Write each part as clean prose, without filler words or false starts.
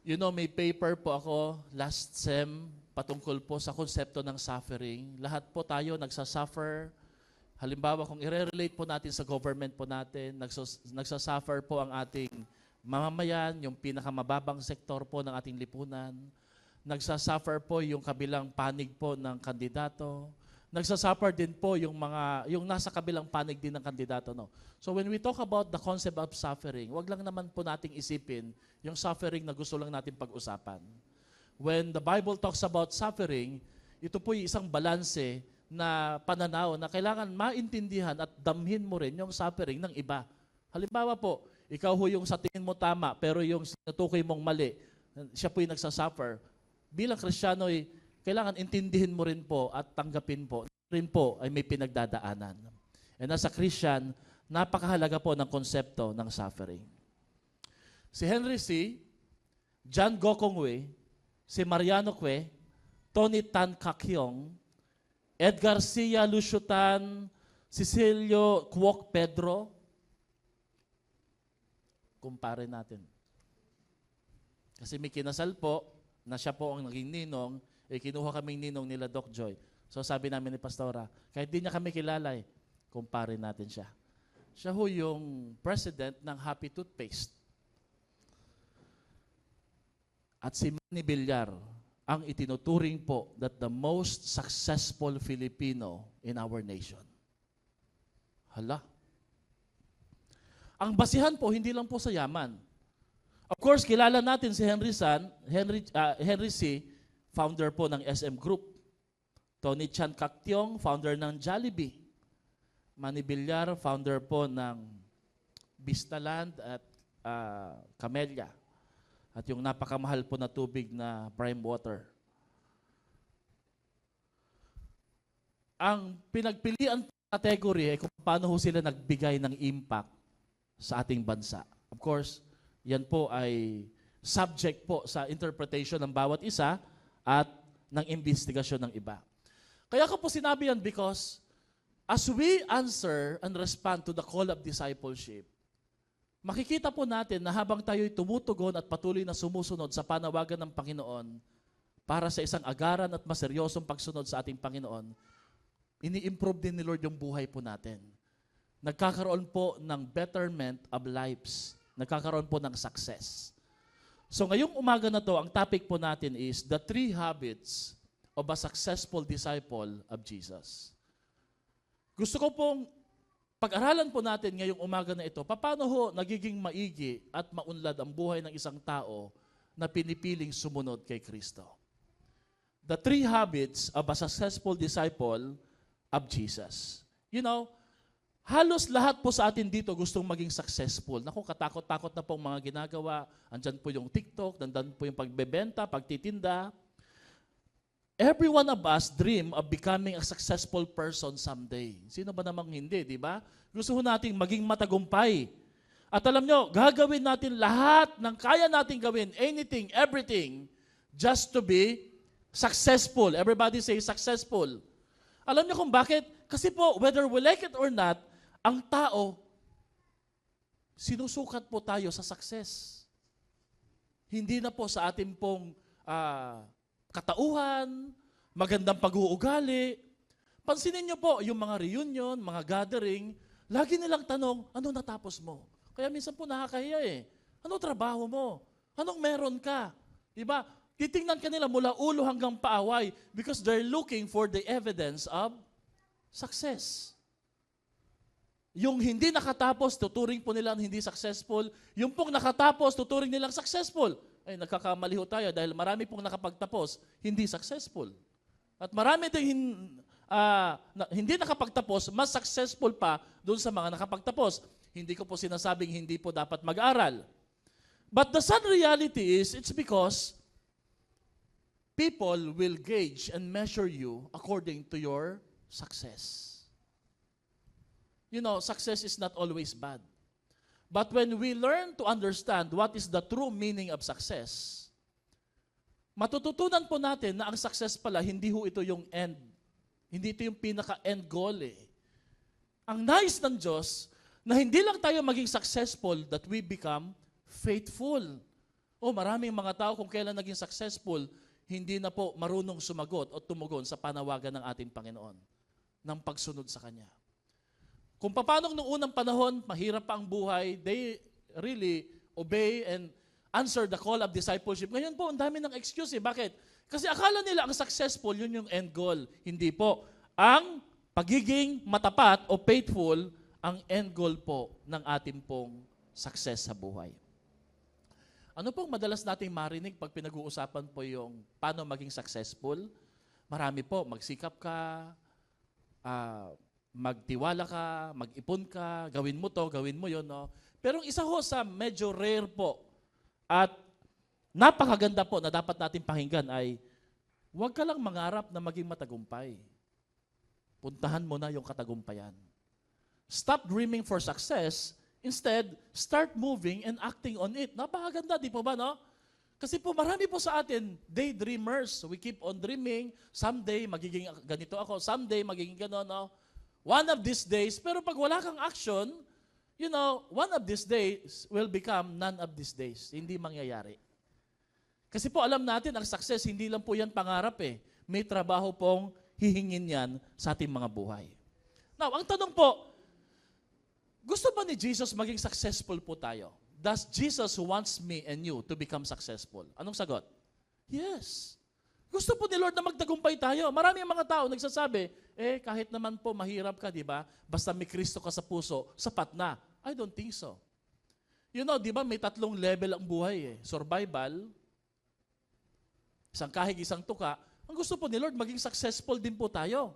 You know, may paper po ako last sem patungkol po sa konsepto ng suffering. Lahat po tayo nagsasuffer. Halimbawa, kung i-relate po natin sa government po natin, nagsasuffer po ang ating mamamayan, yung pinakamababang sektor po ng ating lipunan. Nagsasuffer po yung kabilang panig po ng kandidato. Nagsasuffer din po yung nasa kabilang panig din ng kandidato. No? So when we talk about the concept of suffering, wag lang naman po nating isipin yung suffering na gusto lang natin pag-usapan. When the Bible talks about suffering, ito po yung isang balanse na pananaw na kailangan maintindihan at damhin mo rin yung suffering ng iba. Halimbawa po, ikaw ho yung sa tingin mo tama, pero yung sinutukoy mong mali, siya po yung nagsasuffer. Bilang Kristiyano, kailangan intindihin mo rin po at tanggapin po rin po ay may pinagdadaanan. And as a Christian, napakahalaga po ng konsepto ng suffering. Si Henry C., John Gokongwei, si Mariano Cue, Tony Tan Kakyong, Edgar Cia Lusutan, Cecilio Kwok Pedro, kumpare natin. Kasi may kinasal po, na siya po ang naging ninong, kinuha kaming ninong nila Doc Joy. So sabi namin ni Pastora, kahit di niya kami kilala, kumpare natin siya. Siya ho yung president ng Happy Toothpaste. At si Manny Villar, ang itinuturing po that the most successful Filipino in our nation. Hala. Ang basihan po, hindi lang po sa yaman. Of course, kilala natin si Henry C., founder po ng SM Group. Tony Chan Caktiong, founder ng Jollibee. Manny Villar, founder po ng Vistaland at Camellia. At yung napakamahal po na tubig na Prime Water. Ang pinagpilian category ay kung paano ho sila nagbigay ng impact sa ating bansa. Of course, yan po ay subject po sa interpretation ng bawat isa at ng investigasyon ng iba. Kaya ko po sinabi yan because as we answer and respond to the call of discipleship, makikita po natin na habang tayo'y tumutugon at patuloy na sumusunod sa panawagan ng Panginoon para sa isang agaran at maseryosong pagsunod sa ating Panginoon, ini-improve din ni Lord yung buhay po natin. Nagkakaroon po ng betterment of lives. Nagkakaroon po ng success. So ngayong umaga na to, ang topic po natin is the 3 habits of a successful disciple of Jesus. Gusto ko pong pag-aralan po natin ngayong umaga na ito, paano ho nagiging maigi at maunlad ang buhay ng isang tao na pinipiling sumunod kay Kristo. The 3 habits of a successful disciple of Jesus. You know, halos lahat po sa atin dito gustong maging successful. Naku, katakot-takot na pong mga ginagawa. Andyan po yung TikTok, nandyan po yung pagbebenta, pagtitinda. Every one of us dream of becoming a successful person someday. Sino ba namang hindi, di ba? Gusto ho nating maging matagumpay. At alam nyo, gagawin natin lahat ng kaya nating gawin, anything, everything, just to be successful. Everybody say successful. Alam nyo kung bakit? Kasi po, whether we like it or not, ang tao, sinusukat po tayo sa success. Hindi na po sa ating pong katauhan, magandang pag-uugali. Pansinin nyo po, yung mga reunion, mga gathering, lagi nilang tanong, ano natapos mo? Kaya minsan po nakakahiya Ano trabaho mo? Anong meron ka? Diba? Titingnan ka nila mula ulo hanggang paaway because they're looking for the evidence of success. Yung hindi nakatapos, tuturing po nilang hindi successful. Yung pong nakatapos, tuturing nilang successful. Ay, nagkakamali ho tayo dahil marami pong nakapagtapos, hindi successful. At marami din hindi nakapagtapos, mas successful pa doon sa mga nakapagtapos. Hindi ko po sinasabing hindi po dapat mag-aral. But the sad reality is, it's because people will gauge and measure you according to your success. You know, success is not always bad. But when we learn to understand what is the true meaning of success, matututunan po natin na ang success pala, hindi ho ito yung end. Hindi ito yung pinaka-end goal Ang nais ng Diyos, na hindi lang tayo maging successful, that we become faithful. Maraming mga tao kung kailan naging successful, hindi na po marunong sumagot o tumugon sa panawagan ng ating Panginoon ng pagsunod sa Kanya. Kung paano nung unang panahon, mahirap pa ang buhay, they really obey and answer the call of discipleship. Ngayon po, ang dami ng excuse eh. Bakit? Kasi akala nila ang successful, yun yung end goal. Hindi po. Ang pagiging matapat o faithful, ang end goal po ng ating pong success sa buhay. Ano pong madalas nating marinig pag pinag-uusapan po yung paano maging successful? Marami po, magsikap ka, magtiwala ka, mag-ipon ka, gawin mo to, gawin mo yun. No? Pero isa ho sa medyo rare po at napakaganda po na dapat natin pakinggan ay huwag ka lang mangarap na maging matagumpay. Puntahan mo na yung katagumpayan. Stop dreaming for success. Instead, start moving and acting on it. Napakaganda, di po ba, no? Kasi po marami po sa atin, daydreamers. We keep on dreaming. Someday, magiging ganito ako. Someday, magiging gano'n, no? One of these days, pero pag wala kang action, one of these days will become none of these days. Hindi mangyayari. Kasi po alam natin, ang success, hindi lang po yan pangarap eh. May trabaho pong hihingin yan sa ating mga buhay. Now, ang tanong po, gusto ba ni Jesus maging successful po tayo? Does Jesus wants me and you to become successful? Anong sagot? Yes. Gusto po ni Lord na magtagumpay tayo. Maraming mga tao nagsasabi, kahit naman po mahirap ka, di ba? Basta may Kristo ka sa puso, sapat na. I don't think so. Di ba may 3 level ang buhay eh. Survival, isang kahig, isang tuka. Ang gusto po ni Lord, maging successful din po tayo.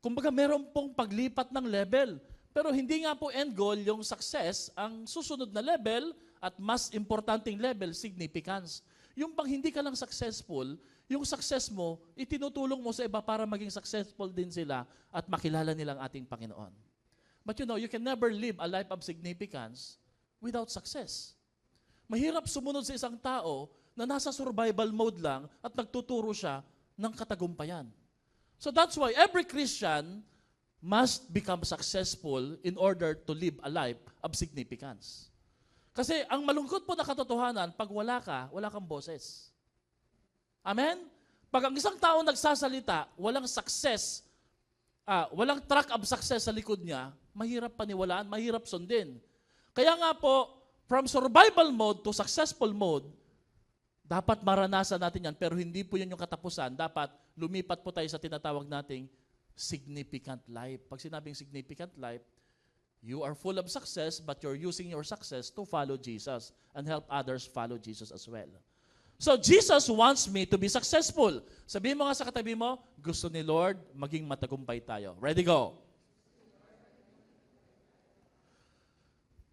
Kumbaga meron pong paglipat ng level. Pero hindi nga po end goal yung success, ang susunod na level at mas importanteng level, significance. Yung pang hindi ka lang successful, yung success mo, itinutulong mo sa iba para maging successful din sila at makilala nilang ating Panginoon. But you can never live a life of significance without success. Mahirap sumunod sa isang tao na nasa survival mode lang at nagtuturo siya ng katagumpayan. So that's why every Christian must become successful in order to live a life of significance. Kasi ang malungkot po na katotohanan, pag wala kang boses. Amen? Pag ang isang tao nagsasalita, walang success, walang track of success sa likod niya, mahirap paniwalaan, mahirap sundin. Kaya nga po, from survival mode to successful mode, dapat maranasan natin yan, pero hindi po yun yung katapusan. Dapat lumipat po tayo sa tinatawag nating significant life. Pag sinabing significant life, you are full of success, but you're using your success to follow Jesus and help others follow Jesus as well. So Jesus wants me to be successful. Sabihin mo nga sa katabi mo, gusto ni Lord maging matagumpay tayo. Ready, go.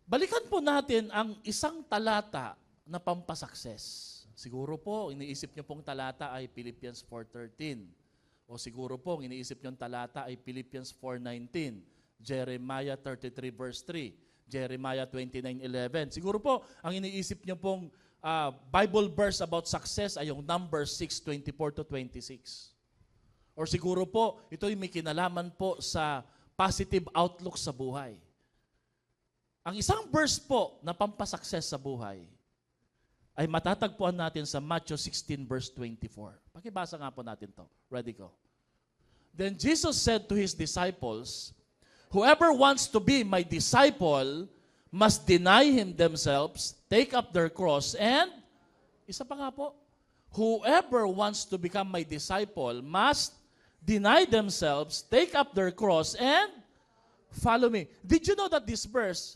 Balikan po natin ang isang talata na pampasukses. Siguro po, iniisip niyo pong talata ay Philippians 4:13. O siguro po, iniisip niyong talata ay Philippians 4:19, Jeremiah 33 verse 3, Jeremiah 29:11. Siguro po, ang iniisip niyo pong Bible verse about success ay yung Numbers 6:24-26. Or siguro po, ito ay may kinalaman po sa positive outlook sa buhay. Ang isang verse po na pampasuccess sa buhay ay matatagpuan natin sa Matthew 16 verse 24. Pakibasa nga po natin to. Ready, go. Then Jesus said to His disciples, whoever wants to be my disciple must deny him themselves, take up their cross, and, isa pa nga po, whoever wants to become my disciple must deny themselves, take up their cross, and follow me. Did you know that this verse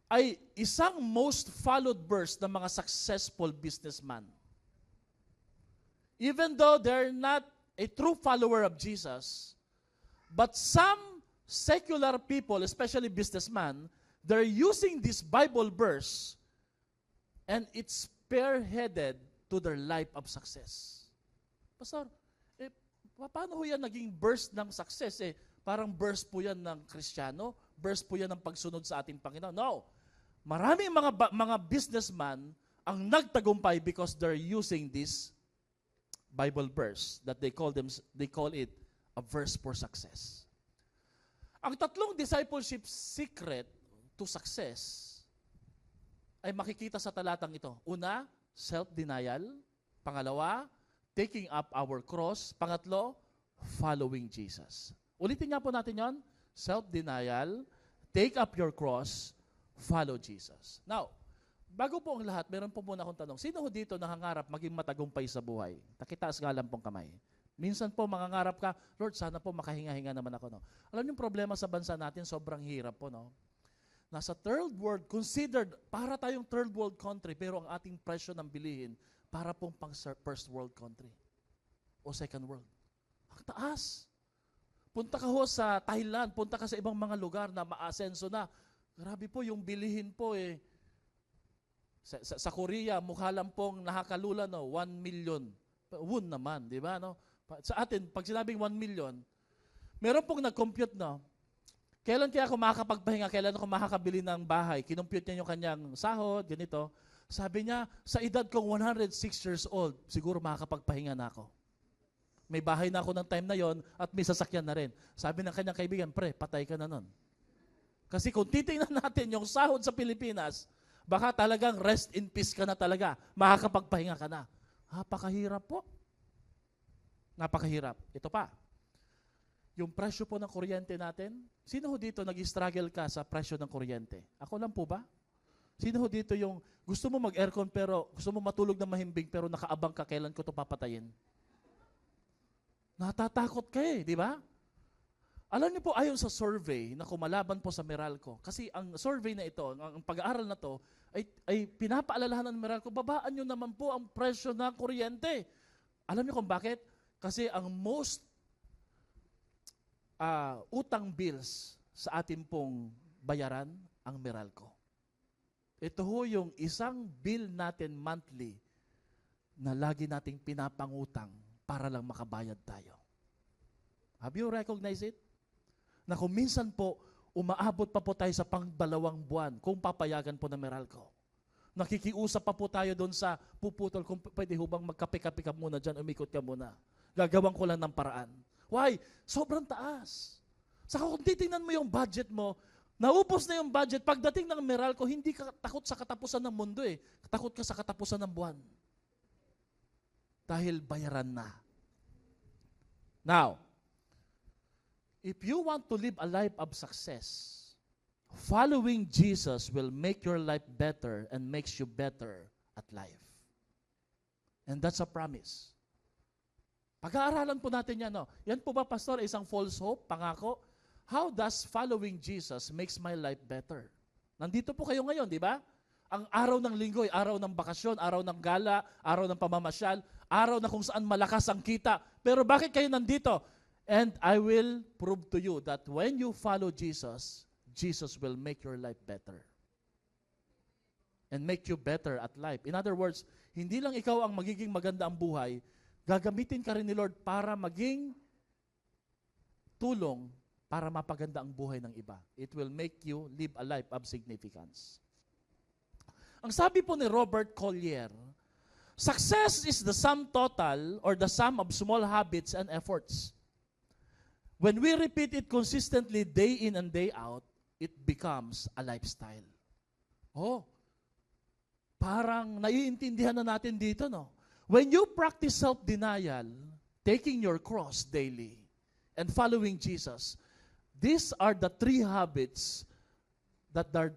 ay isang most followed verse ng mga successful businessman? Even though they're not a true follower of Jesus, but some secular people, especially businessmen, they're using this Bible verse and it's spearheaded to their life of success. Pastor, paano ho yan naging verse ng success? Parang verse po yan ng Kristiyano, verse po yan ng pagsunod sa ating Panginoon. No. Maraming mga businessman ang nagtagumpay because they're using this Bible verse that they call it a verse for success. Ang tatlong discipleship secret to success ay makikita sa talatang ito. Una, self-denial. Pangalawa, taking up our cross. Pangatlo, following Jesus. Ulitin nga po natin yon. Self-denial, take up your cross, follow Jesus. Now, bago po ang lahat, meron po muna akong tanong. Sino ho dito nangangarap maging matagumpay sa buhay? Takitaas nga lang pong kamay. Minsan po mangangarap ka, Lord, sana po makahinga-hinga naman ako. No? Alam niyo yung problema sa bansa natin, sobrang hirap po. No? Nasa third world, considered, para tayong third world country, pero ang ating presyo ng bilihin, para pong pang first world country o second world. Ang taas. Punta ka ho sa Thailand, punta ka sa ibang mga lugar na maasenso na. Grabe po, yung bilihin po eh. Sa Korea, mukha lang pong nakakalula, no? 1 million. Won naman, di ba? No? Sa atin, pag sinabing 1 million, meron pong nag-compute, no? Kailan kaya ako makakapagpahinga? Kailan ako makakabili ng bahay? Kinumpute niya yung kanyang sahod, ganito. Sabi niya, sa edad kong 106 years old, siguro makakapagpahinga na ako. May bahay na ako ng time na yon at may sasakyan na rin. Sabi ng kanyang kaibigan, pre, patay ka na nun. Kasi kung titingnan natin yung sahod sa Pilipinas, baka talagang rest in peace ka na talaga. Makakapagpahinga ka na. Napakahirap po. Napakahirap. Ito pa. Yung presyo po ng kuryente natin, sino ho dito nag-struggle ka sa presyo ng kuryente? Ako lang po ba? Sino ho dito yung gusto mo mag-aircon pero gusto mo matulog na mahimbing pero nakaabang ka kailan ko ito papatayin? Natatakot ka eh, di ba? Alam niyo po, ayon sa survey na kumalaban po sa Meralco, kasi ang survey na ito, ang pag-aaral na to, ay pinapaalalahanan ng Meralco, babaan niyo naman po ang presyo ng kuryente. Alam niyo kung bakit? Kasi ang most utang bills sa atin pong bayaran, ang Meralco. Ito ho yung isang bill natin monthly na lagi nating pinapangutang para lang makabayad tayo. Have you recognized it? Na kung minsan po, umaabot pa po tayo sa pang-2 buwan kung papayagan po ng Meralco. Nakikiusap pa po tayo doon sa puputol kung pwede hubang magkape-kape ka muna dyan, umikot ka muna. Gagawan ko lang ng paraan. Why? Sobrang taas. Saka kung titingnan mo yung budget mo, naubos na yung budget, pagdating ng Meralco, hindi ka takot sa katapusan ng mundo eh. Takot ka sa katapusan ng buwan. Dahil bayaran na. Now, if you want to live a life of success, following Jesus will make your life better and makes you better at life. And that's a promise. Pag-aaralan po natin yan. No? Yan po ba, Pastor, isang false hope, pangako? How does following Jesus makes my life better? Nandito po kayo ngayon, di ba? Ang araw ng linggo ay araw ng bakasyon, araw ng gala, araw ng pamamasyal, araw na kung saan malakas ang kita. Pero bakit kayo nandito? And I will prove to you that when you follow Jesus, Jesus will make your life better. And make you better at life. In other words, hindi lang ikaw ang magiging maganda ang buhay, gagamitin ka rin ni Lord para maging tulong para mapaganda ang buhay ng iba. It will make you live a life of significance. Ang sabi po ni Robert Collier, success is the sum total or the sum of small habits and efforts. When we repeat it consistently day in and day out, it becomes a lifestyle. Oh, parang naiintindihan na natin dito, no? When you practice self-denial, taking your cross daily, and following Jesus, these are the 3 habits that are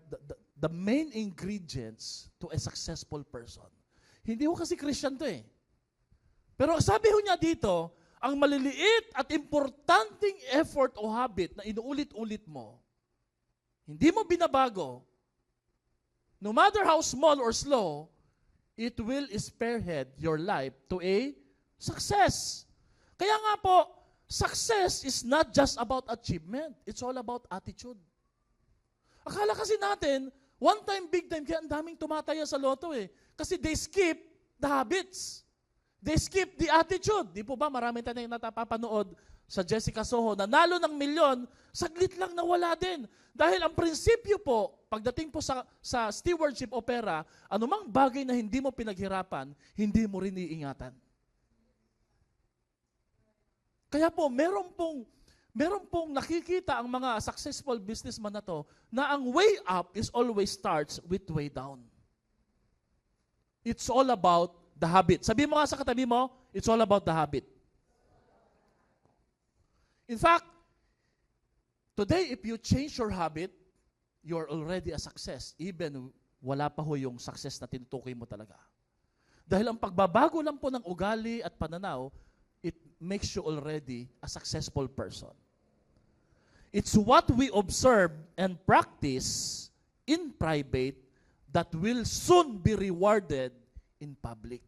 the main ingredients to a successful person. Hindi ko kasi Christian to eh. Pero sabi ho niya dito, ang maliliit at importanteng effort o habit na inuulit-ulit mo, hindi mo binabago, no matter how small or slow, it will spearhead your life to a success. Kaya nga po, success is not just about achievement. It's all about attitude. Akala kasi natin, one time, big time, kaya ang daming tumataya sa loto eh. Kasi they skip the habits. They skip the attitude. Di po ba, marami tayong natapapanood sa Jessica Soho, nanalo ng milyon, saglit lang nawala din. Dahil ang prinsipyo po, pagdating po sa stewardship o pera, anumang bagay na hindi mo pinaghirapan, hindi mo rin iingatan. Kaya po, meron pong nakikita ang mga successful businessman na to, na ang way up is always starts with way down. It's all about the habit. Sabi mo nga sa katabi mo, it's all about the habit. In fact, today, if you change your habit, you're already a success. Even wala pa ho yung success na tinutukoy mo talaga. Dahil ang pagbabago lang po ng ugali at pananaw, it makes you already a successful person. It's what we observe and practice in private that will soon be rewarded in public.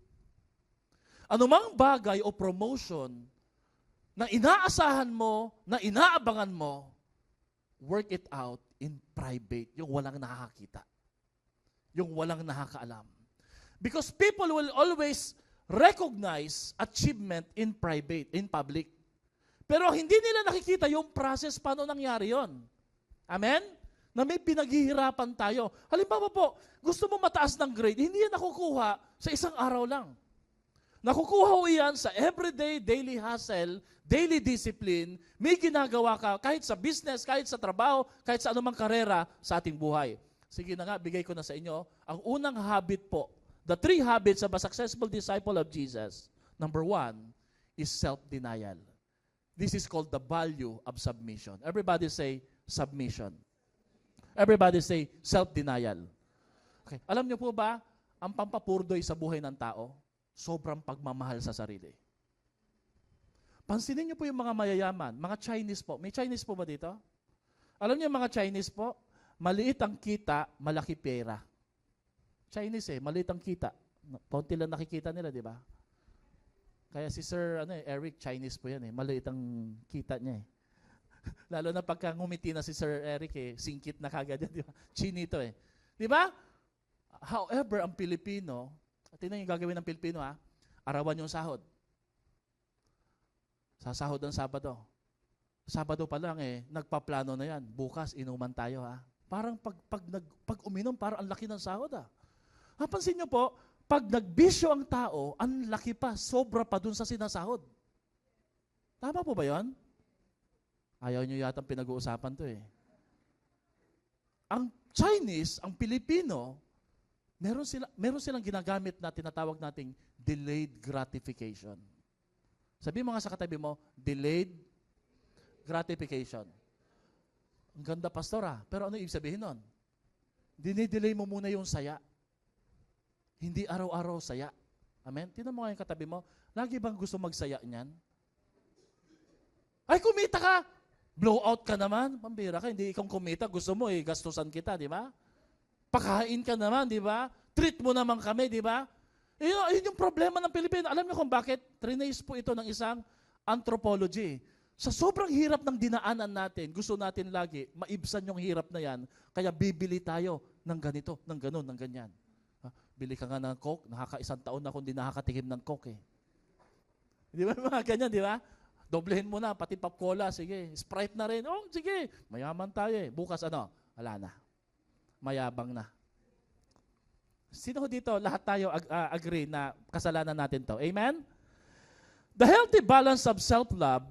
Anumang bagay o promotion na inaasahan mo, na inaabangan mo, work it out in private, yung walang nakakakita. Yung walang nakakaalam. Because people will always recognize achievement in private, in public. Pero hindi nila nakikita yung process paano nangyari yon. Amen? Na may pinaghihirapan tayo. Halimbawa po, gusto mo mataas ng grade, hindi yan nakukuha sa isang araw lang. Nakukuha ho yan sa everyday, daily hustle, daily discipline, may ginagawa ka kahit sa business, kahit sa trabaho, kahit sa anumang karera sa ating buhay. Sige na nga, bigay ko na sa inyo. Ang unang habit po, the 3 habits of a successful disciple of Jesus. Number 1 is self-denial. This is called the value of submission. Everybody say submission. Everybody say self-denial. Okay. Alam niyo po ba, ang pampapurdoy sa buhay ng tao, sobrang pagmamahal sa sarili. Pansinin niyo po yung mga mayayaman, mga Chinese po. May Chinese po ba dito? Alam niyo mga Chinese po, maliit ang kita, malaki pera. Chinese maliit ang kita. Kaunti lang nakikita nila, di ba? Kaya si Sir Eric, Chinese po yan maliit ang kita niya Lalo na pagka ngumiti na si Sir Eric singkit na kagad yan, di ba? Chinito Di ba? However, ang Pilipino, tingnan yung gagawin ng Pilipino arawan yung sahod. Sa sahod ng Sabado. Sabado pa lang nagpaplano na yan. Bukas, inuman tayo Parang pag uminom, parang ang laki ng sahod Pansin nyo po, pag nagbisyo ang tao, ang laki pa, sobra pa dun sa sinasahod. Tama po ba yun? Ayaw nyo yata pinag-uusapan to Ang Chinese, ang Pilipino, meron silang ginagamit na tinatawag nating delayed gratification. Sabi mo nga sa katabi mo, delayed gratification. Ang ganda, pastor Pero ano ibig sabihin nun? Dinidelay mo muna yung saya. Hindi araw-araw saya. Amen? Tingnan mo nga yung katabi mo, lagi bang gusto magsaya niyan? Ay, kumita ka! Blowout ka naman. Pambira ka, hindi ikaw kumita. Gusto mo gastusan kita, di ba? Pakain ka naman, di ba? Treat mo naman kami, di ba? Yun yung problema ng Pilipino. Alam niyo kung bakit? Trinace po ito ng isang anthropology. Sa sobrang hirap ng dinaanan natin, gusto natin lagi, maibsan yung hirap na yan, kaya bibili tayo ng ganito, ng ganon, ng ganyan. Bili ka nga ng Coke, nakaka-1 taon na kung di nakakatikim ng Coke Di ba mga ganyan, di ba? Doblehin mo na, pati pop cola, sige. Sprite na rin. Oh, sige. Mayaman tayo Bukas wala na. Mayabang na. Sino dito, lahat tayo agree na kasalanan natin to? Amen? The healthy balance of self-love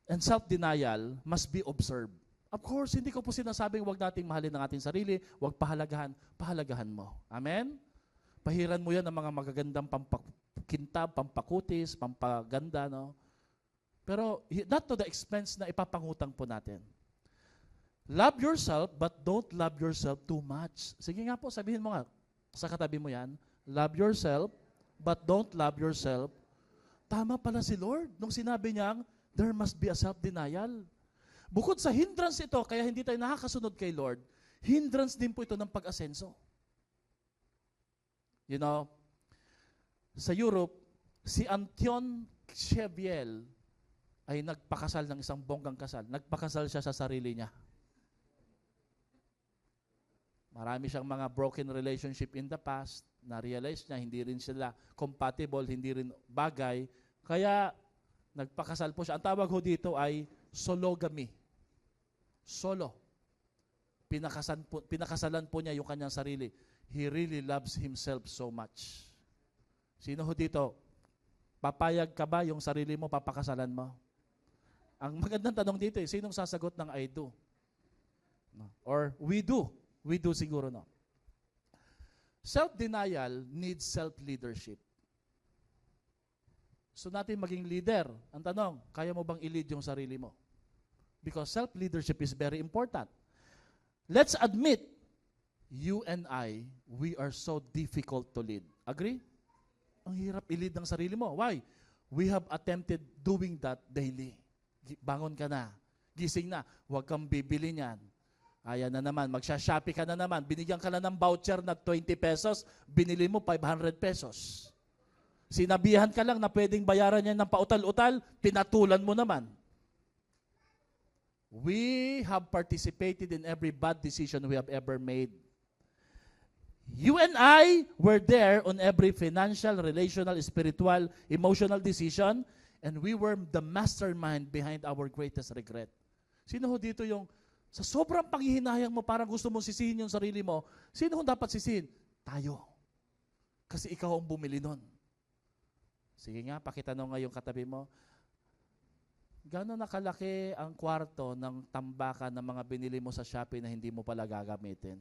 and self-denial must be observed. Of course, hindi ko po sinasabing huwag nating mahalin ang ating sarili, huwag pahalagahan mo. Amen? Pahiran mo yan ng mga magagandang pampakintab, pampakutis, pampaganda, Pero not to the expense na ipapangutang po natin. Love yourself, but don't love yourself too much. Sige nga po, sabihin mo nga, sa katabi mo yan, love yourself, but don't love yourself. Tama pala si Lord nung sinabi niyang, there must be a self-denial. Bukod sa hindrance ito, kaya hindi tayo nakakasunod kay Lord, hindrance din po ito ng pag-asenso. You know, sa Europe, si Anton Cheviel ay nagpakasal ng isang bonggang kasal. Nagpakasal siya sa sarili niya. Marami siyang mga broken relationship in the past. Na-realize niya, hindi rin sila compatible, hindi rin bagay. Kaya, nagpakasal po siya. Ang tawag ho dito ay sologamy. Solo. Pinakasalan po niya yung kanyang sarili. He really loves himself so much. Sino ho dito? Papayag ka ba yung sarili mo, papakasalan mo? Ang magandang tanong dito sinong sasagot ng I do? Or we do? We do siguro, Self-denial needs self-leadership. So natin maging leader. Ang tanong, kaya mo bang i-lead yung sarili mo? Because self-leadership is very important. Let's admit, you and I, we are so difficult to lead. Agree? Ang hirap i-lead ng sarili mo. Why? We have attempted doing that daily. Bangon ka na. Gising na. Huwag kang bibili niyan. Ayan na naman. Magsha-shopee ka na naman. Binigyan ka na ng voucher na 20 pesos. Binili mo 500 pesos. Sinabihan ka lang na pwedeng bayaran niya ng pautal-utal. Pinatulan mo naman. We have participated in every bad decision we have ever made. You and I were there on every financial, relational, spiritual, emotional decision, and we were the mastermind behind our greatest regret. Sino ho dito yung sa sobrang panghihinayang mo, parang gusto mong sisihin yung sarili mo, sino ho dapat sisihin? Tayo. Kasi ikaw ang bumili nun. Sige nga, pakitanong nga yung katabi mo, gano'n nakalaki ang kwarto ng tambakan ng mga binili mo sa Shopee na hindi mo pala gagamitin?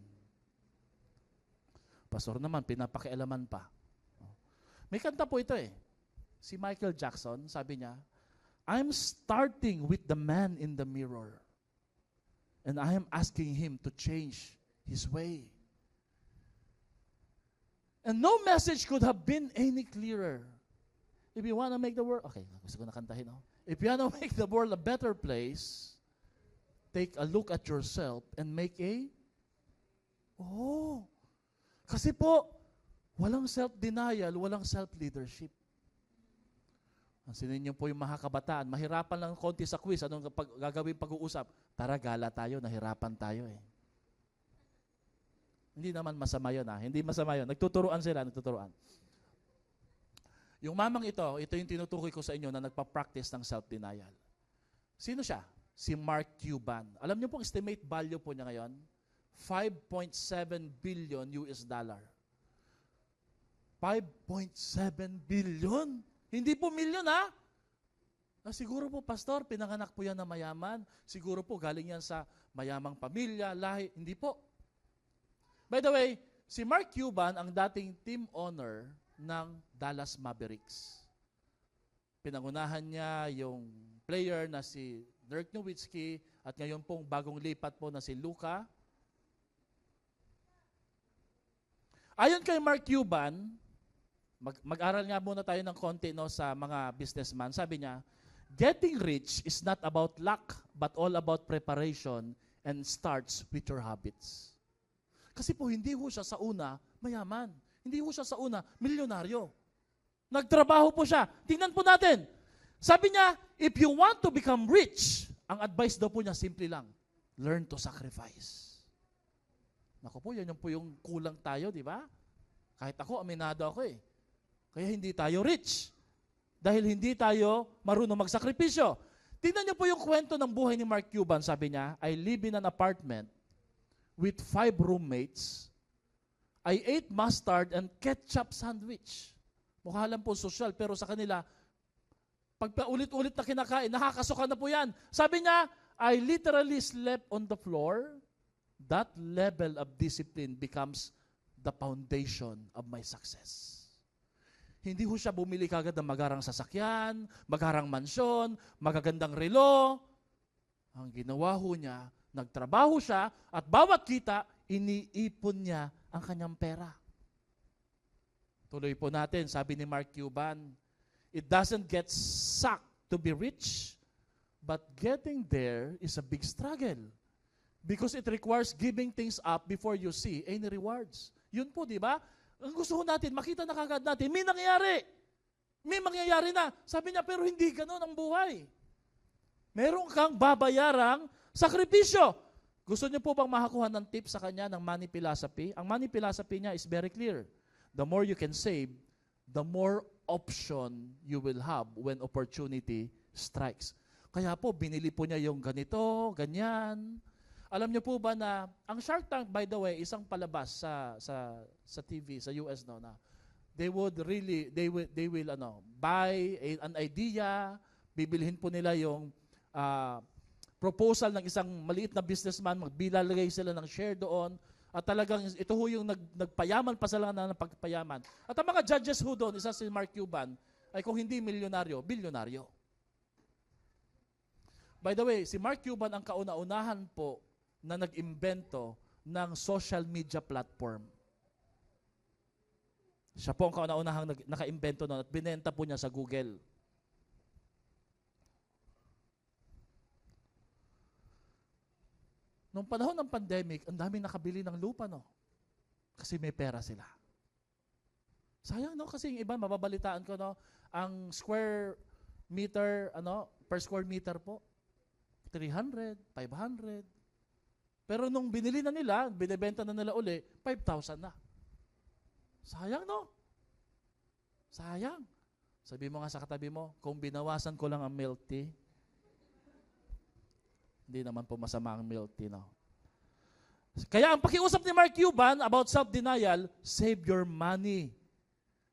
Pastor naman, pinapakialaman pa. May kanta po ito eh. Si Michael Jackson, sabi niya, I'm starting with the man in the mirror. And I am asking him to change his way. And no message could have been any clearer. If you want to make the world, okay, gusto ko na kantahin. Oh. If you want to make the world a better place, take a look at yourself and make kasi po, walang self-denial, walang self-leadership. Pansinin niyo po yung mga kabataan, mahirapan lang konti sa quiz, anong gagawin pag-uusap? Tara, gala tayo, nahirapan tayo eh. Hindi naman masama yun hindi masama yun. Nagtuturuan sila, nagtuturuan. Yung mamang ito yung tinutukoy ko sa inyo na nagpa-practice ng self-denial. Sino siya? Si Mark Cuban. Alam niyo pong estimate value po niya ngayon? $5.7 billion. 5.7 billion? Hindi po milyon siguro po, Pastor, pinanganak po yan na mayaman. Siguro po galing yan sa mayamang pamilya, lahi. Hindi po. By the way, si Mark Cuban ang dating team owner ng Dallas Mavericks. Pinangunahan niya yung player na si Dirk Nowitzki at ngayon pong bagong lipat po na si Luka. Ayon kay Mark Cuban, mag-aral nga muna tayo ng konti sa mga businessman. Sabi niya, getting rich is not about luck, but all about preparation and starts with your habits. Kasi po, hindi ho siya sa una mayaman. Hindi ho siya sa una milyonaryo. Nagtrabaho po siya. Tingnan po natin. Sabi niya, if you want to become rich, ang advice daw po niya, simple lang, learn to sacrifice. Naku po, yan po yung kulang tayo, di ba? Kahit ako, aminado ako eh. Kaya hindi tayo rich. Dahil hindi tayo marunong magsakripisyo. Tingnan niyo po yung kwento ng buhay ni Mark Cuban. Sabi niya, I live in an apartment with 5 roommates. I ate mustard and ketchup sandwich. Mukha lang po social, pero sa kanila, pag paulit-ulit na kinakain, nakakasuka na po yan. Sabi niya, I literally slept on the floor. That level of discipline becomes the foundation of my success. Hindi ho siya bumili kagad ng magarang sasakyan, magarang mansyon, magagandang relo. Ang ginawa ho niya, nagtrabaho siya at bawat kita, iniipon niya ang kanyang pera. Tuloy po natin, sabi ni Mark Cuban, it doesn't get sucked to be rich, but getting there is a big struggle. Because it requires giving things up before you see any rewards. Yun po, di ba? Ang gusto ko natin, makita na kagad natin, may nangyayari. May mangyayari na. Sabi niya, pero hindi ganun ang buhay. Meron kang babayarang sakripisyo. Gusto niyo po bang makakuha ng tip sa kanya ng money philosophy? Ang money philosophy niya is very clear. The more you can save, the more option you will have when opportunity strikes. Kaya po, binili po niya yung ganito, ganyan. Alam niyo po ba na ang Shark Tank, by the way, isang palabas sa TV sa US na they will buy an idea, bibilhin po nila yung proposal ng isang maliit na businessman, magbilalagay sila ng share doon At talagang ito ho yung nagpayaman pa sila ng pagpayaman. At ang mga judges ho doon, isa si Mark Cuban, ay kung hindi milyonaryo, bilyonaryo. By the way, si Mark Cuban ang kauna-unahan po na nag-imbento ng social media platform. Siya po ang kauna-unahang naka-imbento noon at binenta po niya sa Google. Noong panahon ng pandemic, ang daming nakabili ng lupa, no? Kasi may pera sila. Sayang, no? Kasi yung iba, mababalitaan ko, no? Ang square meter, per square meter po, 300, 500. Pero nung binili na nila, binibenta na nila uli, 5,000 na. Sayang, no? Sayang. Sabi mo nga sa katabi mo, kung binawasan ko lang ang milk tea, hindi naman po masama ang milk tea, no? Kaya ang pakiusap ni Mark Cuban about self-denial, save your money.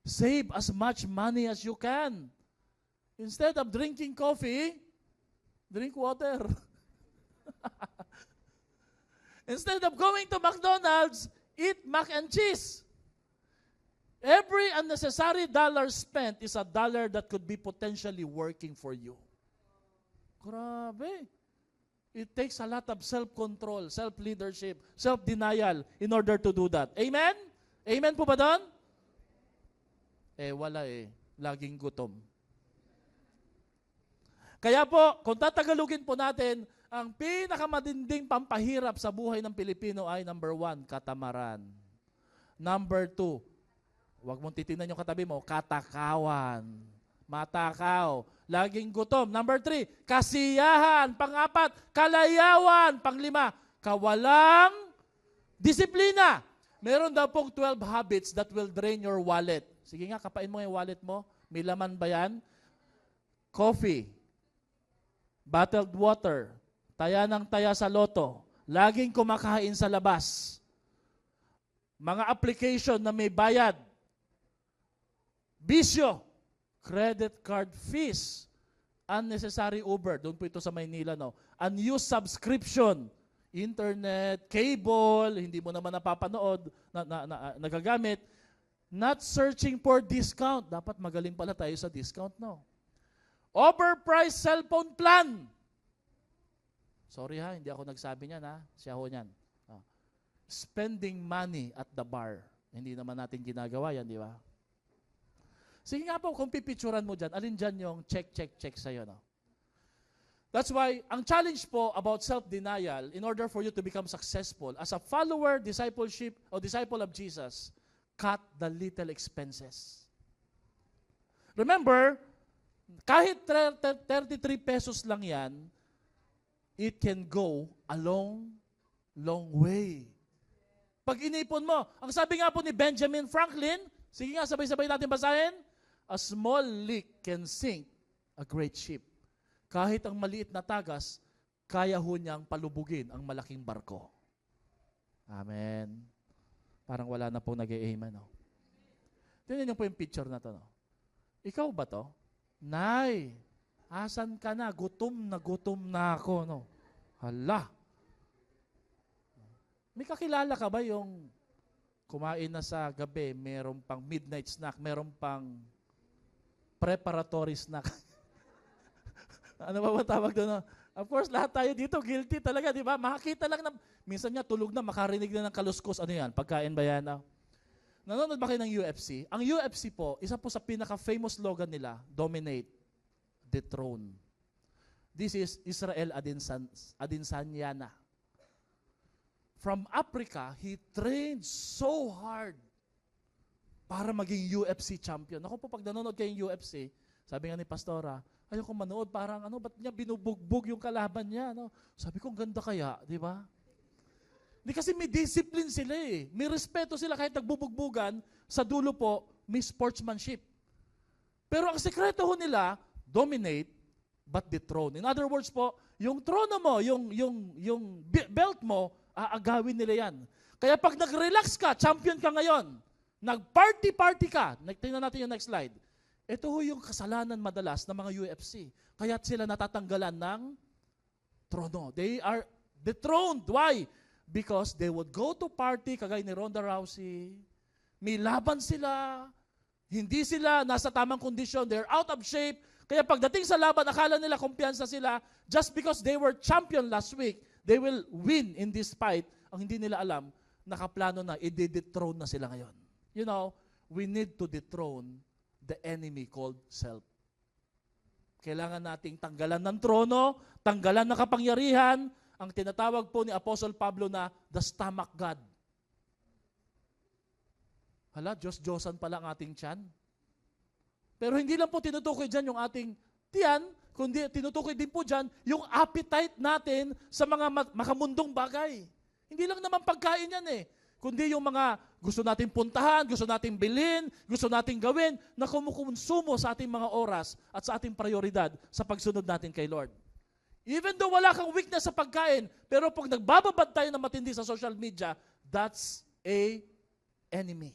Save as much money as you can. Instead of drinking coffee, drink water. Instead of going to McDonald's, eat mac and cheese. Every unnecessary dollar spent is a dollar that could be potentially working for you. Grabe. It takes a lot of self-control, self-leadership, self-denial in order to do that. Amen? Amen po ba doon? Wala laging gutom. Kaya po, kung tatagalugin po natin, ang pinakamadinding pampahirap sa buhay ng Pilipino ay number 1, katamaran. Number 2, huwag mong titingnan yung katabi mo, katakawan. Matakaw. Laging gutom. Number 3, kasiyahan. Pang-4, kalayawan. Pang-5, kawalang disiplina. Meron daw pong 12 habits that will drain your wallet. Sige nga, kapain mo yung wallet mo. May laman ba yan? Coffee. Bottled water. Taya ng taya sa loto. Laging kumakain sa labas. Mga application na may bayad. Bisyo. Credit card fees. Unnecessary Uber. Doon po ito sa Maynila, no? Unused subscription. Internet, cable, hindi mo naman napapanood, nagagamit. Not searching for discount. Dapat magaling pala tayo sa discount, no? Overpriced cellphone plan. Sorry ha, hindi ako nagsabi niyan ha. Siya ho niyan. Spending money at the bar. Hindi naman natin ginagawa yan, di ba? Sige nga po, kung pipicturan mo dyan, alin dyan yung check sa'yo, no? That's why, ang challenge po about self-denial, in order for you to become successful, as a follower, discipleship, or disciple of Jesus, cut the little expenses. Remember, kahit 33 pesos lang yan, it can go a long way. Pag inipon mo, ang sabi nga po ni Benjamin Franklin, sige nga, sabay-sabay natin basahin, a small leak can sink a great ship. Kahit ang maliit na tagas, kaya ho niyang palubugin ang malaking barko. Amen. Parang wala na pong nag-i-amen. No? Tingnan niyo po yung picture na to. No? Ikaw ba to? Nay, asan ka na? Gutom na ako. No? Hala. May kakilala ka ba yung kumain na sa gabi, meron pang midnight snack, meron pang preparatory snack? Ano ba tawag doon? No? Of course, lahat tayo dito guilty talaga, di ba? Makakita lang na, minsan nga tulog na, makarinig na ng kaluskos. Ano yan? Pagkain ba yan? No? Nanonood ba kayo ng UFC? Ang UFC po, isa po sa pinaka-famous slogan nila, dominate, dethrone. This is Israel Adesanya. From Africa, he trained so hard para maging UFC champion. Ako po, pag nanonood kayong UFC, sabi nga ni Pastora, ayoko manood, parang ba't niya binubugbog yung kalaban niya? No? Sabi ko, ganda kaya, di ba? Hindi kasi may discipline sila eh. May respeto sila kahit nagbubugbugan, sa dulo po, may sportsmanship. Pero ang sekreto ho nila, dominate, but dethrone. In other words po, yung trono mo, yung belt mo, aagawin nila yan. Kaya pag nag-relax ka, champion ka ngayon, nag-party ka, tingnan natin yung next slide. Ito ho yung kasalanan madalas ng mga UFC. Kaya't sila natatanggalan ng trono. They are dethroned. Why? Because they would go to party, kagaya ni Ronda Rousey, may laban sila, hindi sila nasa tamang kondisyon, they're out of shape, kaya pagdating sa laban, akala nila kumpiyansa sila, just because they were champion last week, they will win in this fight. Ang hindi nila alam, nakaplano na, i-dethrone na sila ngayon. You know, we need to dethrone the enemy called self. Kailangan nating tanggalan ng trono, tanggalan ng kapangyarihan, ang tinatawag po ni Apostle Pablo na the stomach God. Hala, Diyos-Diyosan pala ang ating tiyan. Pero hindi lang po tinutukoy dyan yung ating tiyan, kundi tinutukoy din po dyan yung appetite natin sa mga makamundong bagay. Hindi lang naman pagkain yan kundi yung mga gusto nating puntahan, gusto nating bilhin, gusto nating gawin na kumukonsumo sa ating mga oras at sa ating prioridad sa pagsunod natin kay Lord. Even though wala kang weakness sa pagkain, pero pag nagbababad tayo ng matindi sa social media, that's a enemy.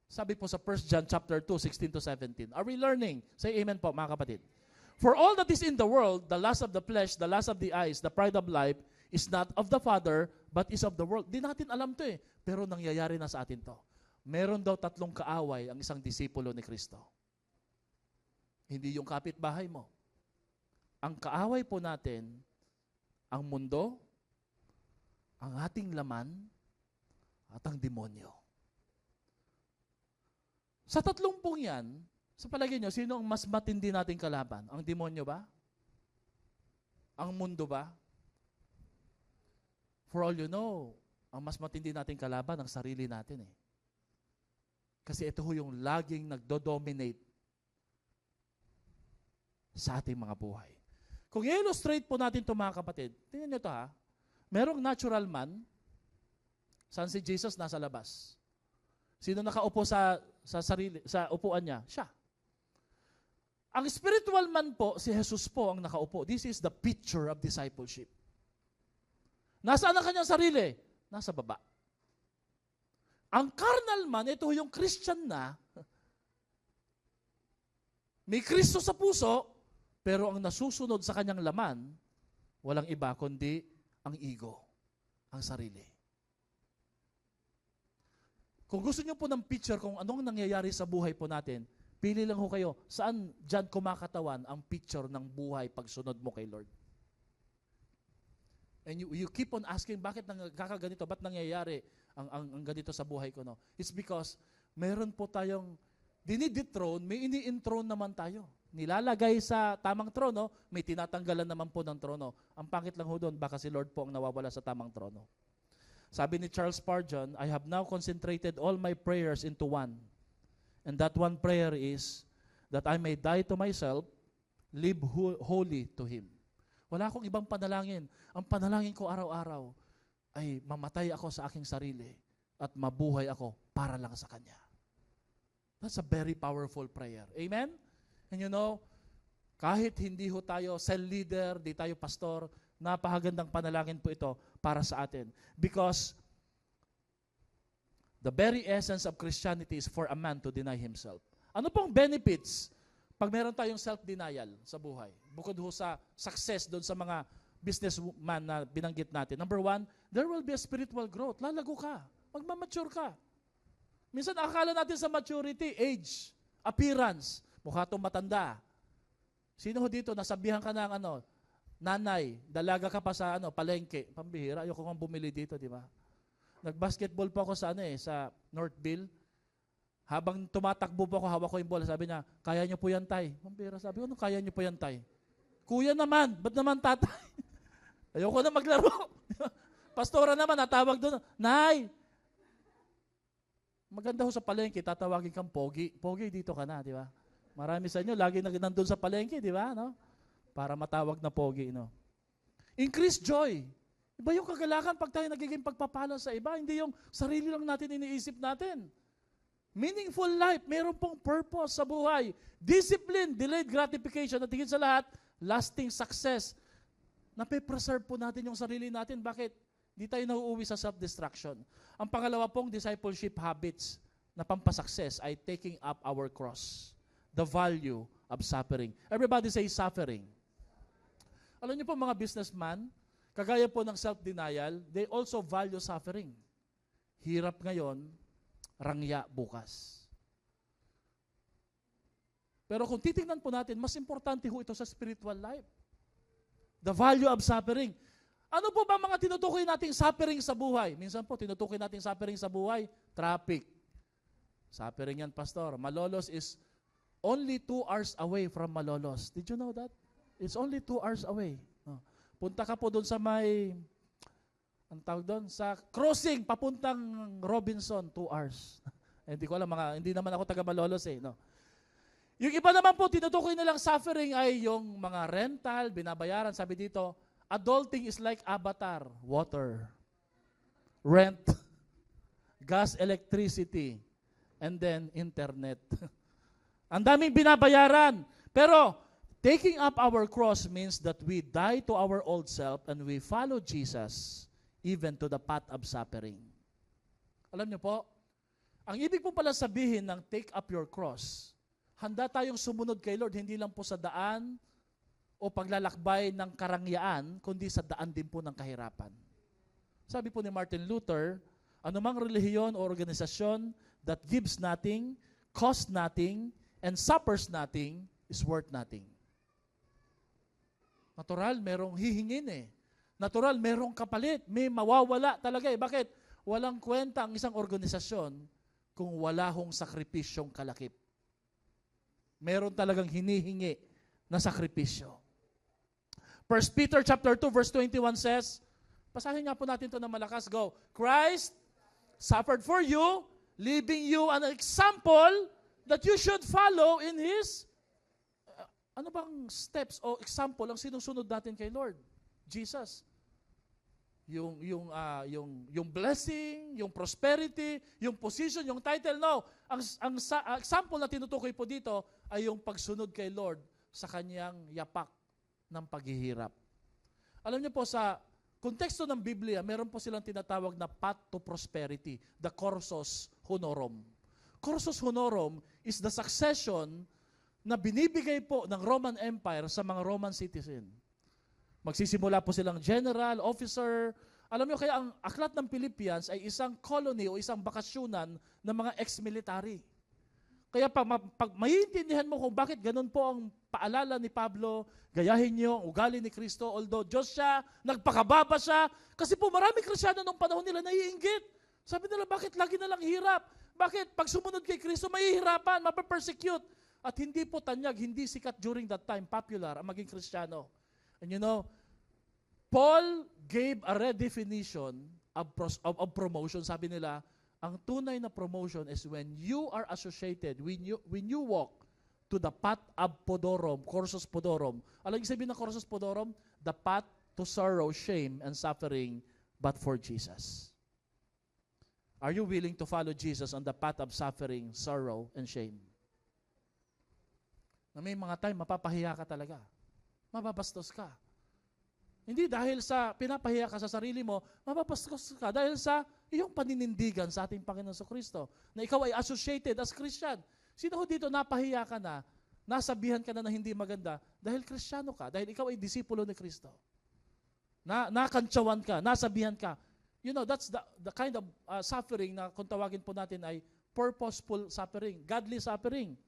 Sabi po sa 1 John chapter 2, 16 to 17. Are we learning? Say amen po, mga kapatid. For all that is in the world, the lust of the flesh, the lust of the eyes, the pride of life, is not of the Father, but is of the world. Di natin alam to pero nangyayari na sa atin to. Meron daw 3 kaaway ang isang disipulo ni Kristo. Hindi yung kapitbahay mo. Ang kaaway po natin, ang mundo, ang ating laman, at ang demonyo. Sa 3 yan, sa palagay nyo, sino ang mas matindi nating kalaban? Ang demonyo ba? Ang mundo ba? For all you know, ang mas matindi nating kalaban, ang sarili natin Kasi ito yung laging nagdo-dominate sa ating mga buhay. Kung i-illustrate po natin ito mga kapatid, tingnan nyo ito merong natural man, saan si Jesus nasa labas. Sino nakaupo sa upuan niya? Siya. Ang spiritual man po, si Jesus po ang nakaupo. This is the picture of discipleship. Nasaan ang kanyang sarili? Nasa baba. Ang carnal man, ito yung Christian na, may Kristo sa puso, pero ang nasusunod sa kanyang laman, walang iba kundi ang ego, ang sarili. Kung gusto niyo po ng picture kung anong nangyayari sa buhay po natin, pili lang ho kayo, saan dyan kumakatawan ang picture ng buhay pagsunod mo kay Lord. And you keep on asking, bakit nagkakaganito? Ba't nangyayari ang ganito sa buhay ko? No? It's because meron po tayong dinidethrone, may ini-enthrone naman tayo. Nilalagay sa tamang trono, may tinatanggalan naman po ng trono. Ang pangit lang ho doon, baka si Lord po ang nawawala sa tamang trono. Sabi ni Charles Spurgeon, I have now concentrated all my prayers into one. And that one prayer is that I may die to myself, live wholly to Him. Wala akong ibang panalangin. Ang panalangin ko araw-araw ay mamatay ako sa aking sarili at mabuhay ako para lang sa Kanya. That's a very powerful prayer. Amen? And you know, kahit hindi ho tayo cell leader, di tayo pastor, napakagandang panalangin po ito para sa atin. Because the very essence of Christianity is for a man to deny himself. Ano pong benefits pag meron tayong self-denial sa buhay? Bukod ho sa success doon sa mga businessman na binanggit natin. Number 1, there will be a spiritual growth. Lalago ka. Magmamature ka. Minsan akala natin sa maturity, age, appearance, mukha itong matanda. Sino ho dito, nasabihan ka ng nanay, dalaga ka pa sa palengke. Pambihira, ayoko kang bumili dito, di ba? Nag-basketball po ako sa sa Northville. Habang tumatakbo po ako, hawak ko yung bola. Sabi niya, kaya niyo po yan, tay. Pambihira, sabi ko, kaya niyo po yan, tay? Kuya naman, ba't naman tatay? Ayoko na maglaro. Pastora naman, natawag doon, Nay, maganda ho sa palengke, tatawagin kang pogi. Pogi, dito ka na, di ba? Marami sa inyo, lagi nandun sa palengke, di ba? No? Para matawag na pogi. No? Increase joy. Iba yung kagalakan pag tayo nagiging pagpapala sa iba. Hindi yung sarili lang natin iniisip natin. Meaningful life, meron pong purpose sa buhay. Discipline, delayed gratification, at higit sa lahat, lasting success. Nape-preserve po natin yung sarili natin. Bakit? Di tayo nauuwi sa self-destruction. Ang pangalawa pong discipleship habits na pampasuccess ay taking up our cross. The value of suffering. Everybody say suffering. Alam niyo po mga businessman, Kagaya po ng self-denial, they also value suffering. Hirap ngayon, rangya bukas. Pero kung titingnan po natin, mas importante ho ito sa spiritual life. The value of suffering. Ano po ba mga tinutukoy nating suffering sa buhay? Minsan po, tinutukoy nating suffering sa buhay, traffic. Suffering yan, Pastor. Malolos is only 2 hours away from Malolos. Did you know that? It's only 2 hours away. No. Punta ka po doon sa may, ang tawag doon, sa crossing, papuntang Robinson, 2 hours. Hindi ko alam, hindi naman ako taga Malolos eh. No. Yung iba naman po, tinutukoy nilang suffering ay yung mga rental, binabayaran. Sabi dito, adulting is like Avatar, water, rent, gas, electricity, and then internet. Ang daming binabayaran. Pero, taking up our cross means that we die to our old self and we follow Jesus even to the path of suffering. Alam niyo po, ang ibig po pala sabihin ng take up your cross, handa tayong sumunod kay Lord, hindi lang po sa daan o paglalakbay ng karangyaan, kundi sa daan din po ng kahirapan. Sabi po ni Martin Luther, anumang relihiyon o organisasyon that gives nothing, costs nothing, and suffers nothing is worth nothing. Natural, merong hihingin eh. Natural, merong kapalit. May mawawala talaga eh. Bakit? Walang kwenta ang isang organisasyon kung wala hong sakripisyong kalakip. Meron talagang hinihingi na sakripisyo. 1 Peter chapter 2 verse 21 says, basahin nga po natin ito na malakas. Go. Christ suffered for you, leaving you an example that you should follow in His ano bang steps o example ang sinusunod natin kay Lord? Jesus. Yung blessing, yung prosperity, yung position, yung title. No. Ang example na tinutukoy po dito ay yung pagsunod kay Lord sa kanyang yapak ng paghihirap. Alam niyo po sa konteksto ng Biblia, meron po silang tinatawag na path to prosperity, the cursus honorum. Cursus honorum is the succession na binibigay po ng Roman Empire sa mga Roman citizen. Magsisimula po silang general, officer. Alam niyo, kaya ang aklat ng Philippians ay isang colony o isang bakasyunan ng mga ex-military. Kaya pag maiintindihan mo kung bakit ganun po ang paalala ni Pablo, gayahin niyo ang ugali ni Kristo, although Diyos siya, nagpakababa siya, kasi po marami Kristyano nung panahon nila naiinggit. Sabi nila, bakit lagi na lang hirap? Bakit pag sumunod kay Kristo, mahihirapan, mapapersecute? At hindi po tanyag, hindi sikat during that time, popular ang maging Kristiyano. And you know, Paul gave a redefinition of promotion. Sabi nila, ang tunay na promotion is when you are associated, when you walk to the path of podorom, cursus podorom. Alam niyo sabihin ng cursus podorom? The path to sorrow, shame, and suffering, but for Jesus. Are you willing to follow Jesus on the path of suffering, sorrow, and shame? Na may mga time, mapapahiya ka talaga. Mababastos ka. Hindi dahil sa pinapahiya ka sa sarili mo, mababastos ka dahil sa iyong paninindigan sa ating Panginoon Kristo na ikaw ay associated as Christian. Sino ho dito napahiya ka na, nasabihan ka na hindi maganda dahil Kristiyano ka, dahil ikaw ay disipulo ni Kristo. Nakantsawan ka, nasabihan ka. You know, that's the kind of suffering na kung tawagin po natin ay purposeful suffering, godly suffering.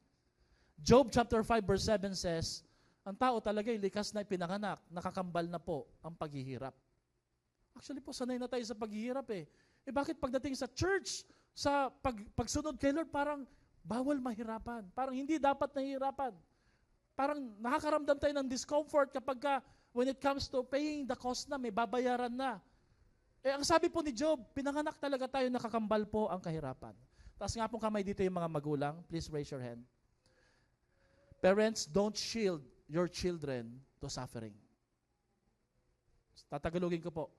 Job chapter 5 verse 7 says, ang tao talaga ay likas na ipinanganak, nakakambal na po ang paghihirap. Actually po, sanay na tayo sa paghihirap eh. Eh bakit pagdating sa church, sa pagsunod kay Lord, parang bawal mahirapan. Parang hindi dapat nahihirapan. Parang nakakaramdam tayo ng discomfort kapag when it comes to paying the cost na, may babayaran na. Eh ang sabi po ni Job, pinanganak talaga tayo, nakakambal po ang kahirapan. Taas nga pong kamay dito yung mga magulang. Please raise your hand. Parents, don't shield your children to suffering. Tatagalogin ko po.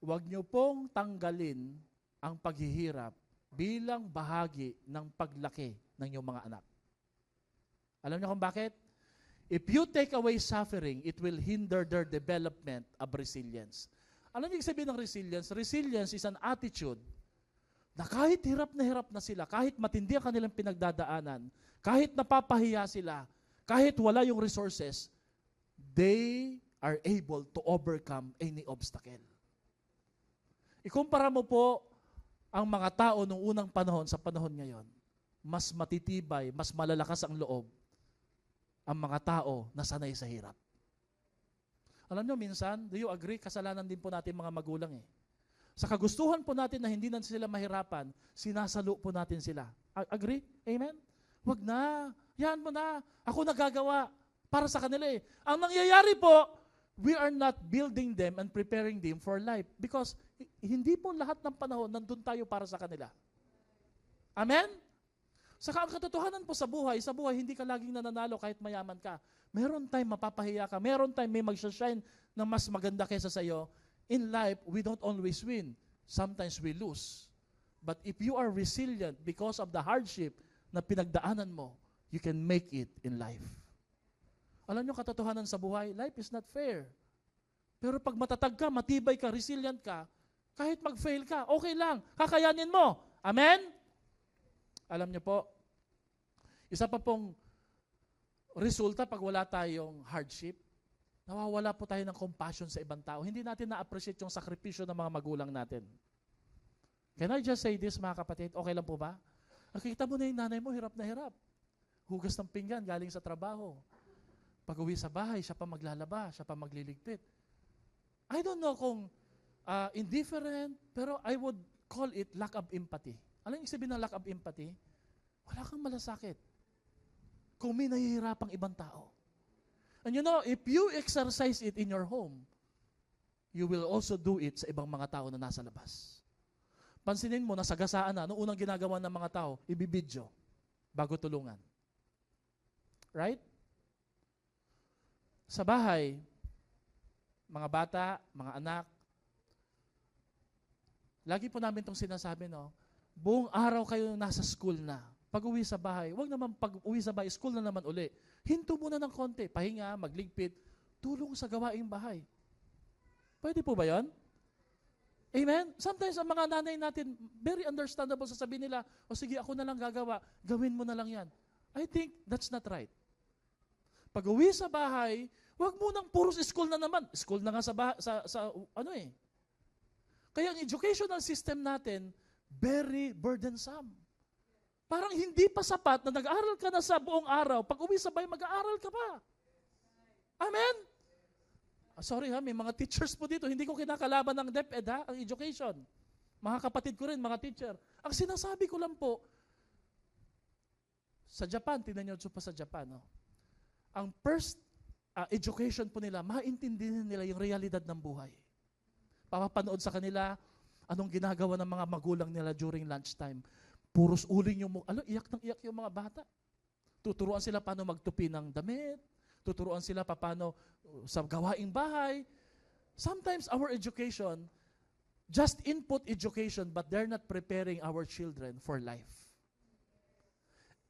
Huwag niyo pong tanggalin ang paghihirap bilang bahagi ng paglaki ng iyong mga anak. Alam niyo kung bakit? If you take away suffering, it will hinder their development of resilience. Alam niyo sabihin ng resilience? Resilience is an attitude na kahit hirap na sila, kahit matindi ang kanilang pinagdadaanan, kahit napapahiya sila, kahit wala yung resources, they are able to overcome any obstacle. Ikumpara mo po ang mga tao noong unang panahon sa panahon ngayon. Mas matitibay, mas malalakas ang loob ang mga tao na sanay sa hirap. Alam nyo, minsan, do you agree, kasalanan din po natin mga magulang eh. Sa kagustuhan po natin na hindi na sila mahirapan, sinasalo po natin sila. Agree? Amen? Wag na. Yan mo na. Ako nagagawa para sa kanila eh. Ang nangyayari po, we are not building them and preparing them for life because hindi po lahat ng panahon nandun tayo para sa kanila. Amen? Saka ang katotohanan po sa buhay hindi ka laging nananalo kahit mayaman ka. Meron time mapapahiya ka. Meron time may mag-shine na mas maganda kaysa sa iyo. In life, we don't always win. Sometimes we lose. But if you are resilient because of the hardship na pinagdaanan mo, you can make it in life. Alam nyo, katotohanan sa buhay, life is not fair. Pero pag matatag ka, matibay ka, resilient ka, kahit mag-fail ka, okay lang. Kakayanin mo. Amen? Alam nyo po, isa pa pong resulta pag wala tayong hardship, nawawala po tayo ng compassion sa ibang tao. Hindi natin na-appreciate yung sakripisyo ng mga magulang natin. Can I just say this, mga kapatid? Okay lang po ba? Nakikita mo na yung nanay mo, hirap na hirap. Hugas ng pinggan, galing sa trabaho. Pag uwi sa bahay, siya pa maglalaba, siya pa magliligpit. I don't know kung indifferent, pero I would call it lack of empathy. Alam yung sabihin ng lack of empathy? Wala kang malasakit kung may nahihirapang ibang tao. And you know, if you exercise it in your home, you will also do it sa ibang mga tao na nasa labas. Pansinin mo, nasagasaan na, noong unang ginagawa ng mga tao, ibibidyo bago tulungan. Right? Sa bahay, mga bata, mga anak, lagi po namin itong sinasabi, no? Buong araw kayo nasa school na. Pag-uwi sa bahay, wag naman pag-uwi sa bahay, school na naman uli. Hinto muna ng konti, pahinga, magligpit, tulong sa gawaing bahay. Pwede po ba yon? Amen? Sometimes ang mga nanay natin, very understandable, sasabihin nila, o sige, ako na lang gagawa, gawin mo na lang yan. I think that's not right. Pag-uwi sa bahay, wag mo nang puros school na naman. School na nga sa ano eh. Kaya ang educational system natin, very burdensome. Parang hindi pa sapat na nag-aaral ka na sa buong araw. Pag uwi sa bahay, mag-aaral ka pa. Amen? Sorry ha, may mga teachers po dito. Hindi ko kinakalaban ng DepEd ha, ang education. Mga kapatid ko rin, mga teacher. Ang sinasabi ko lang po, sa Japan, tingnan nyo pa sa Japan. No? Ang first education po nila, maintindihan nila yung realidad ng buhay. Papapanood sa kanila, anong ginagawa ng mga magulang nila during lunchtime. Puros uling yung iyak ng iyak yung mga bata. Tuturuan sila paano magtupi ng damit. Tuturuan sila paano sa gawaing bahay. Sometimes our education, just input education, but they're not preparing our children for life.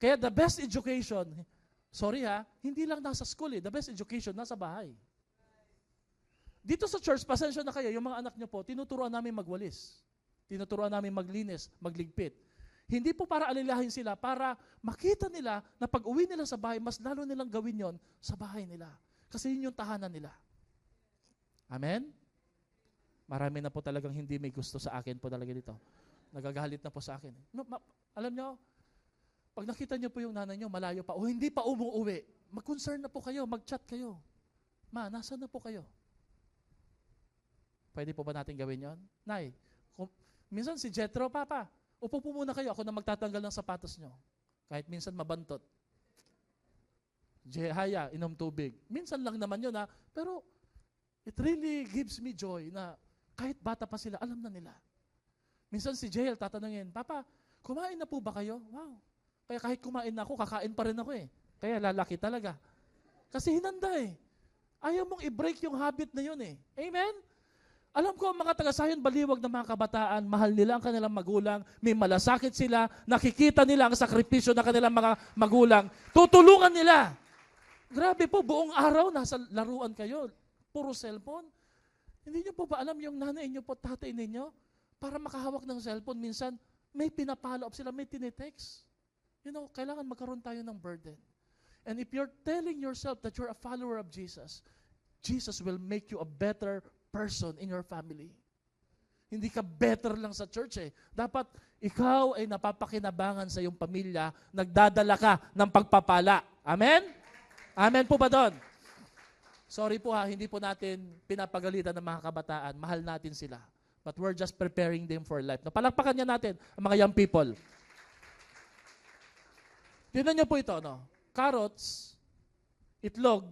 Kaya the best education, sorry ha, hindi lang nasa school eh. The best education nasa bahay. Dito sa church, pasensya na kayo, yung mga anak nyo po, tinuturuan namin magwalis. Tinuturuan namin maglinis, magligpit. Hindi po para alilahin sila, para makita nila na pag uwi nila sa bahay, mas lalo nilang gawin yon sa bahay nila. Kasi yun yung tahanan nila. Amen? Marami na po talagang hindi may gusto sa akin po talaga dito. Nagagalit na po sa akin. No, alam nyo, pag nakita nyo po yung nanay nyo, malayo pa, o hindi pa umuwi, mag-concern na po kayo, mag-chat kayo. Ma, nasaan na po kayo? Pwede po ba natin gawin yon? Nay, minsan si Jethro, Papa, upo po muna kayo, ako na magtatanggal ng sapatos nyo. Kahit minsan mabantot. Jehaya, inom tubig. Minsan lang naman yun ha, pero it really gives me joy na kahit bata pa sila, alam na nila. Minsan si Jael tatanungin, Papa, kumain na po ba kayo? Wow. Kaya kahit kumain na ako, kakain pa rin ako eh. Kaya lalaki talaga. Kasi hinanda eh. Ayaw mong i-break yung habit na yun eh. Amen? Alam ko, mga taga-Sayon Baliwag na mga kabataan, mahal nila ang kanilang magulang, may malasakit sila, nakikita nila ang sakripisyo ng kanilang mga magulang, tutulungan nila. Grabe po, buong araw, nasa laruan kayo, puro cellphone. Hindi nyo po ba alam yung nanay nyo po, tatay ninyo, para makahawak ng cellphone, minsan may pinapalo up sila, may tinitext. You know, kailangan magkaroon tayo ng burden. And if you're telling yourself that you're a follower of Jesus, Jesus will make you a better person in your family. Hindi ka better lang sa church eh. Dapat ikaw ay napapakinabangan sa iyong pamilya, nagdadala ka ng pagpapala. Amen? Amen po ba doon? Sorry po ha, hindi po natin pinapagalitan ng mga kabataan. Mahal natin sila. But we're just preparing them for life. Palakpakan niya natin ang mga young people. Tignan niyo po ito, no? Carrots, itlog,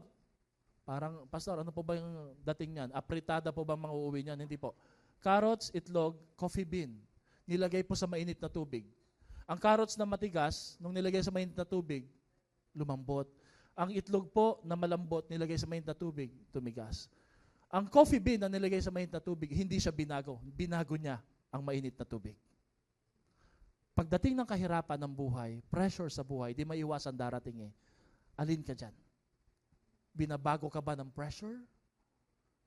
parang, Pastor, ano po ba yung dating niyan? Apritada po ba mga uuwi niyan? Hindi po. Carrots, itlog, coffee bean. Nilagay po sa mainit na tubig. Ang carrots na matigas, nung nilagay sa mainit na tubig, lumambot. Ang itlog po na malambot, nilagay sa mainit na tubig, tumigas. Ang coffee bean na nilagay sa mainit na tubig, hindi siya binago. Binago niya ang mainit na tubig. Pagdating ng kahirapan ng buhay, pressure sa buhay, di maiwasan darating eh. Alin ka dyan? Binabago ka ba ng pressure?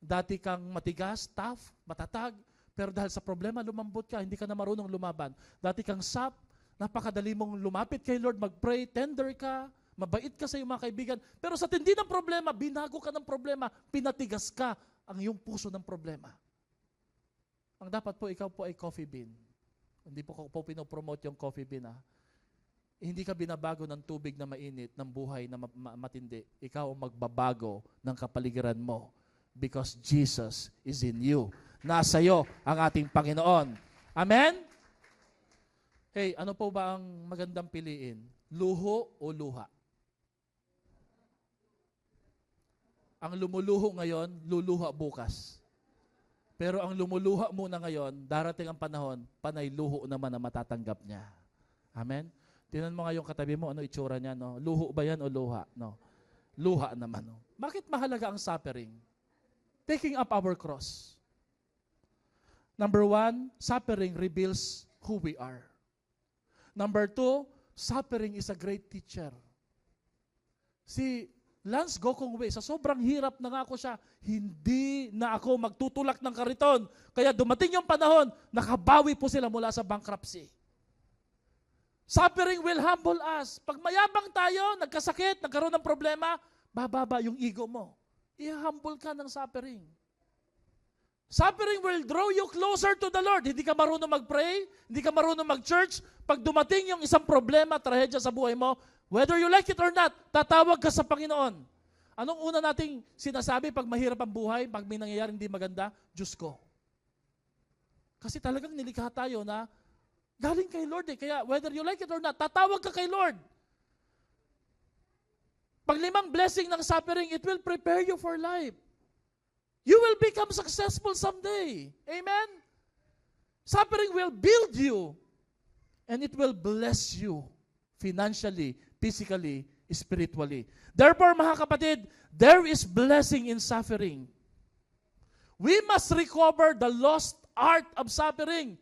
Dati kang matigas, tough, matatag, pero dahil sa problema, lumambot ka, hindi ka na marunong lumaban. Dati kang sap, napakadali mong lumapit kay Lord, mag-pray, tender ka, mabait ka sa iyong mga kaibigan. Pero sa tindi ng problema, binago ka ng problema, pinatigas ka ang iyong puso ng problema. Ang dapat po, ikaw po ay coffee bean. Hindi po pinopromote yung coffee bean. Hindi ka binabago ng tubig na mainit, ng buhay na matindi. Ikaw ang magbabago ng kapaligiran mo because Jesus is in you. Nasa iyo ang ating Panginoon. Amen? Hey, ano po ba ang magandang piliin? Luho o luha? Ang lumuluho ngayon, luluha bukas. Pero ang lumuluha muna ngayon, darating ang panahon, panay luho naman na matatanggap niya. Amen? Tingnan mo nga yung katabi mo, ano itsura niya, no? Luho ba yan o luha? No. Luha naman, no? Bakit mahalaga ang suffering? Taking up our cross. Number 1, suffering reveals who we are. Number 2, suffering is a great teacher. Si Lance Gokongwei, sa sobrang hirap na nga ako siya, hindi na ako magtutulak ng kariton. Kaya dumating yung panahon, nakabawi po sila mula sa bankruptcy. Suffering will humble us. Pag mayabang tayo, nagkasakit, nagkaroon ng problema, bababa yung ego mo. I-humble ka ng suffering. Suffering will draw you closer to the Lord. Hindi ka marunong mag-pray, hindi ka marunong mag-church. Pag dumating yung isang problema, trahedya sa buhay mo, whether you like it or not, tatawag ka sa Panginoon. Anong una nating sinasabi pag mahirap ang buhay, pag may nangyayari hindi maganda? Diyos ko. Kasi talagang nilikha tayo na galing kay Lord eh. Kaya whether you like it or not, tatawag ka kay Lord. Pag 5 blessing ng suffering, it will prepare you for life. You will become successful someday. Amen? Suffering will build you and it will bless you financially, physically, spiritually. Therefore, mga kapatid, there is blessing in suffering. We must recover the lost art of suffering.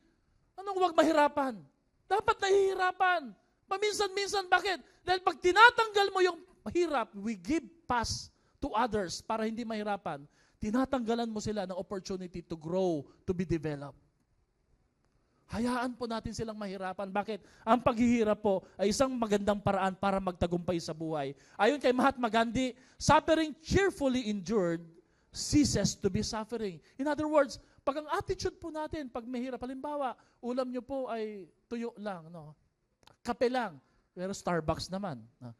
Anong huwag mahirapan? Dapat nahihirapan. Paminsan-minsan, bakit? Dahil pag tinatanggal mo yung hirap, we give pass to others para hindi mahirapan. Tinatanggalan mo sila ng opportunity to grow, to be developed. Hayaan po natin silang mahirapan. Bakit? Ang paghihirap po ay isang magandang paraan para magtagumpay sa buhay. Ayon kay Mahatma Gandhi, suffering cheerfully endured ceases to be suffering. In other words, pag ang attitude po natin, pag mahirap, halimbawa, ulam nyo po ay tuyo lang, no? Kape lang, pero Starbucks naman. No?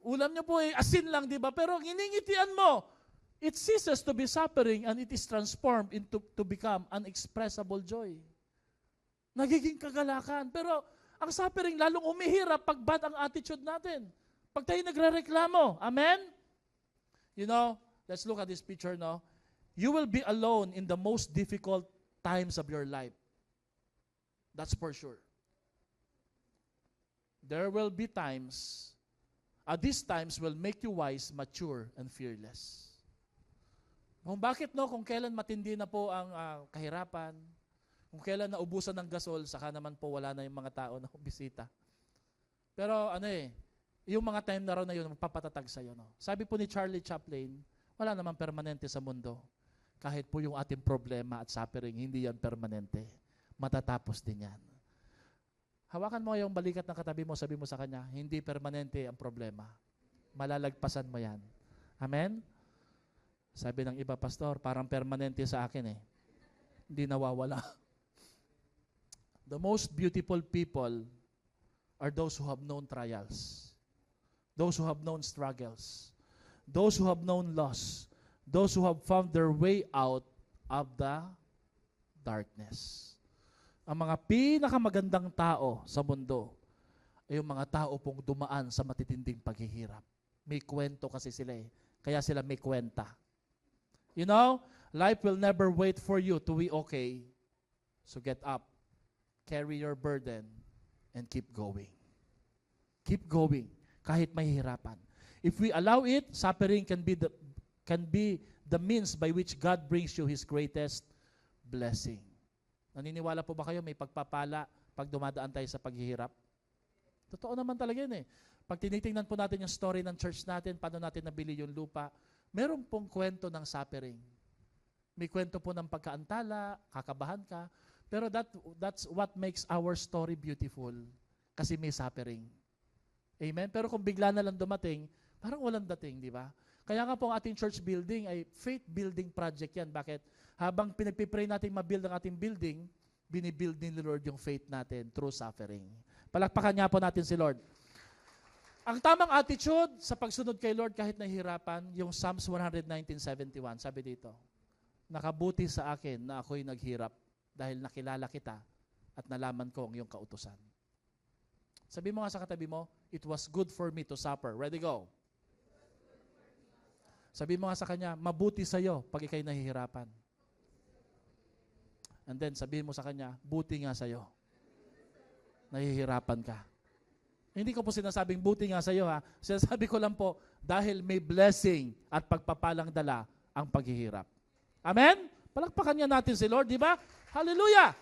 Ulam nyo po ay asin lang, di ba? Pero ang iningitian mo, it ceases to be suffering and it is transformed into to become unexpressible joy. Nagiging kagalakan. Pero ang suffering lalong umihirap pag bad ang attitude natin. Pag tayo nagrereklamo. Amen? You know, let's look at this picture, no? You will be alone in the most difficult times of your life. That's for sure. There will be times, these times will make you wise, mature, and fearless. Kung bakit, no? Kung kailan matindi na po ang kahirapan, kung kailan naubusan ng gasol, saka naman po wala na yung mga tao na bisita. Pero yung mga time na raw na yun, magpapatatag sa'yo. No? Sabi po ni Charlie Chaplin, wala naman permanente sa mundo. Kahit po yung ating problema at suffering, hindi yan permanente. Matatapos din yan. Hawakan mo yung balikat ng katabi mo, sabi mo sa kanya, hindi permanente ang problema. Malalagpasan mo yan. Amen? Sabi ng iba, pastor, parang permanente sa akin eh. Hindi nawawala. The most beautiful people are those who have known trials, those who have known struggles, those who have known loss, those who have found their way out of the darkness. Ang mga pinakamagandang tao sa mundo ay yung mga tao pong dumaan sa matitinding paghihirap. May kwento kasi sila eh. Kaya sila may kwenta. You know, life will never wait for you to be okay. So get up, carry your burden, and keep going. Keep going, kahit mahihirapan. If we allow it, suffering can be the means by which God brings you His greatest blessing. Naniniwala po ba kayo may pagpapala pag dumadaan tayo sa paghihirap? Totoo naman talaga yun eh. Pag tinitingnan po natin yung story ng church natin, paano natin nabili yung lupa, meron pong kwento ng suffering. May kwento po ng pagkaantala, kakabahan ka, pero that's what makes our story beautiful kasi may suffering. Amen? Pero kung bigla na lang dumating, parang walang dating, di ba? Kaya nga po ang ating church building ay faith building project yan. Bakit? Habang pinagpipray natin mabuild ang ating building, binibuild ni Lord yung faith natin through suffering. Palakpakan niya po natin si Lord. Ang tamang attitude sa pagsunod kay Lord kahit nahihirapan, yung Psalms 119:71, sabi dito, nakabuti sa akin na ako'y naghirap dahil nakilala kita at nalaman ko ang iyong kautusan. Sabi mo nga sa katabi mo, it was good for me to suffer. Ready, go. Sabi mo nga sa kanya, mabuti sa'yo pag ikaw'y nahihirapan. And then sabihin mo sa kanya, buti nga sa'yo. Nahihirapan ka. Hindi ko po sinasabing buti nga sa'yo ha. Sinasabi ko lang po, dahil may blessing at pagpapalang dala ang paghihirap. Amen? Palakpakan niya natin si Lord, di ba? Hallelujah!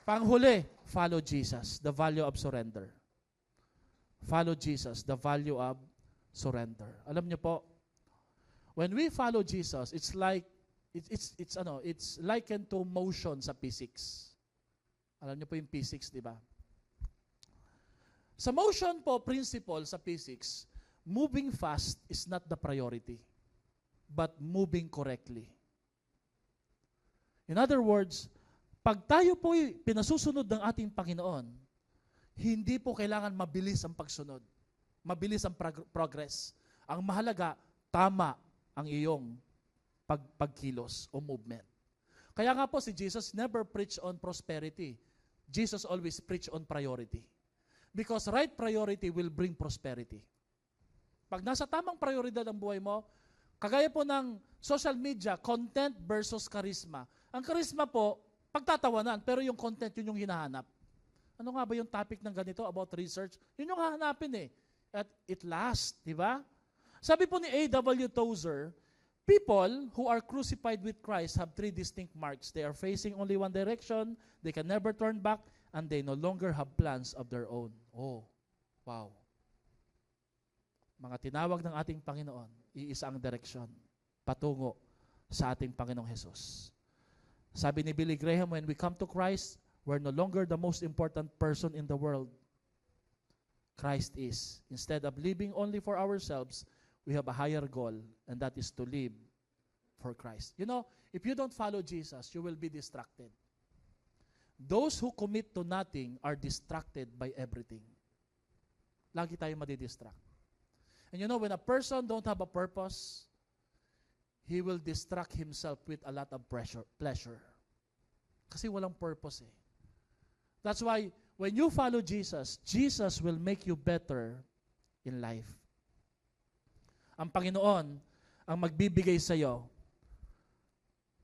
Panghuli, follow Jesus, the value of surrender. Follow Jesus, the value of surrender. Alam niyo po, when we follow Jesus, it's likened to motion sa physics. Alam niyo po yung physics, di ba? Sa motion po, principle sa physics, moving fast is not the priority, but moving correctly. In other words, pag tayo po pinasusunod ng ating Panginoon, hindi po kailangan mabilis ang pagsunod. Mabilis ang progress. Ang mahalaga, tama ang iyong pagkilos o movement. Kaya nga po si Jesus never preached on prosperity. Jesus always preached on priority. Because right priority will bring prosperity. Pag nasa tamang prioridad ang buhay mo, kagaya po ng social media, content versus charisma. Ang charisma po, pagtatawanan, pero yung content, yun yung hinahanap. Ano nga ba yung topic ng ganito about research? Yun yung hahanapin eh. At it lasts, di ba? Sabi po ni A.W. Tozer, people who are crucified with Christ have three distinct marks. They are facing only one direction, they can never turn back, and they no longer have plans of their own. Oh, wow. Mga tinawag ng ating Panginoon, iisa ang direksyon, patungo sa ating Panginoong Jesus. Sabi ni Billy Graham, when we come to Christ, we're no longer the most important person in the world. Christ is. Instead of living only for ourselves, we have a higher goal, and that is to live for Christ. You know, if you don't follow Jesus, you will be distracted. Those who commit to nothing are distracted by everything. Lagi tayo madidistract. And you know, when a person don't have a purpose, he will distract himself with a lot of pleasure. Kasi walang purpose eh. That's why, when you follow Jesus, Jesus will make you better in life. Ang Panginoon ang magbibigay sa iyo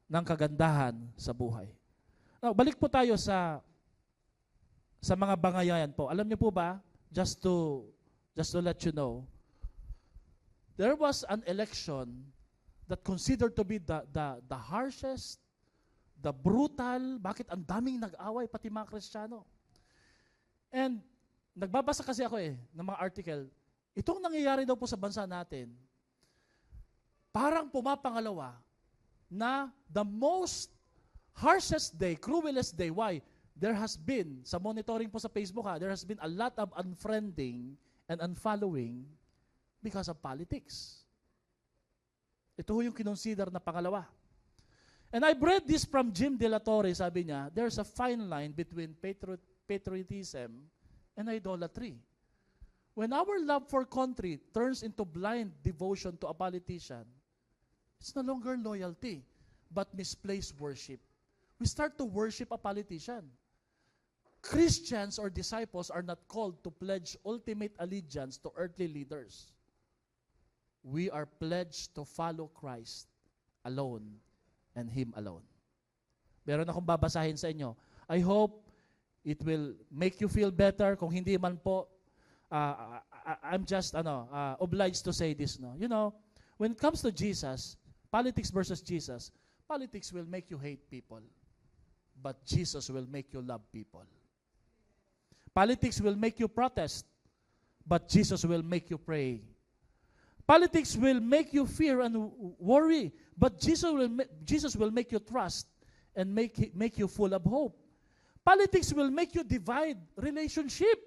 ng kagandahan sa buhay. Now, balik po tayo sa mga bangayan po. Alam niyo po ba, just to let you know, there was an election that considered to be the harshest, the brutal, bakit ang daming nag-away, pati mga Kristiyano. And nagbabasa kasi ako ng mga article, itong nangyayari daw po sa bansa natin, parang pumapangalawa na the most harshest day, cruelest day. Why? There has been, sa monitoring po sa Facebook there has been a lot of unfriending and unfollowing because of politics. Ito ho yung kinonsider na pangalawa. And I've read this from Jim De La Torre, sabi niya, there's a fine line between patriotism and idolatry. When our love for country turns into blind devotion to a politician, it's no longer loyalty, but misplaced worship. We start to worship a politician. Christians or disciples are not called to pledge ultimate allegiance to earthly leaders. We are pledged to follow Christ alone and Him alone. Meron akong babasahin sa inyo. I hope it will make you feel better. Kung hindi man po, I'm just obliged to say this. No? You know, when it comes to Jesus, politics versus Jesus, politics will make you hate people, but Jesus will make you love people. Politics will make you protest, but Jesus will make you pray. Politics will make you fear and worry, but Jesus will make you trust and make you full of hope. Politics will make you divide relationship,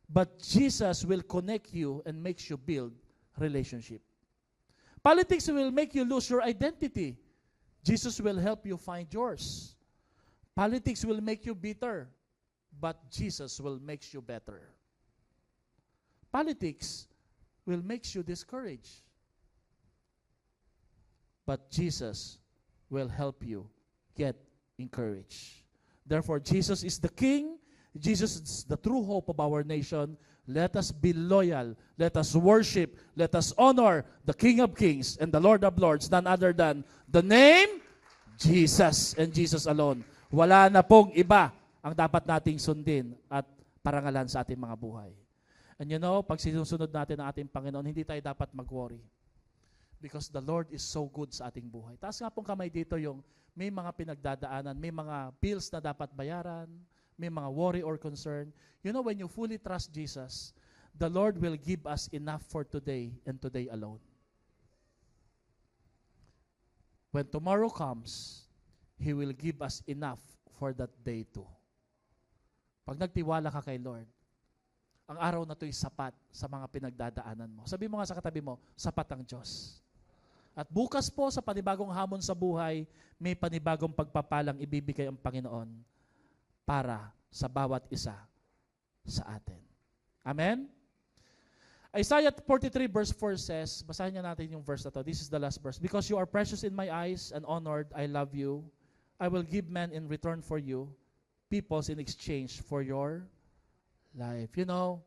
but Jesus will connect you and makes you build relationship. Politics will make you lose your identity. Jesus will help you find yours. Politics will make you bitter, but Jesus will make you better. Politics will make you discouraged, but Jesus will help you get encouraged. Therefore, Jesus is the King. Jesus is the true hope of our nation. Let us be loyal. Let us worship. Let us honor the King of Kings and the Lord of Lords, none other than the name Jesus and Jesus alone. Wala na pong iba ang dapat nating sundin at parangalan sa ating mga buhay. And you know, pag sinusunod natin ang ating Panginoon, hindi tayo dapat mag-worry. Because the Lord is so good sa ating buhay. Taas nga pong kamay dito yung may mga pinagdadaanan, may mga bills na dapat bayaran, may mga worry or concern. You know, when you fully trust Jesus, the Lord will give us enough for today and today alone. When tomorrow comes, He will give us enough for that day too. Pag nagtiwala ka kay Lord, ang araw na to'y sapat sa mga pinagdadaanan mo. Sabi mo nga sa katabi mo, sapat ang Diyos. At bukas po sa panibagong hamon sa buhay, may panibagong pagpapalang ibibigay ang Panginoon para sa bawat isa sa atin. Amen? Isaiah 43 verse 4 says, basahin niya natin yung verse na to. This is the last verse. Because you are precious in my eyes and honored, I love you. I will give men in return for you, peoples in exchange for your life. You know,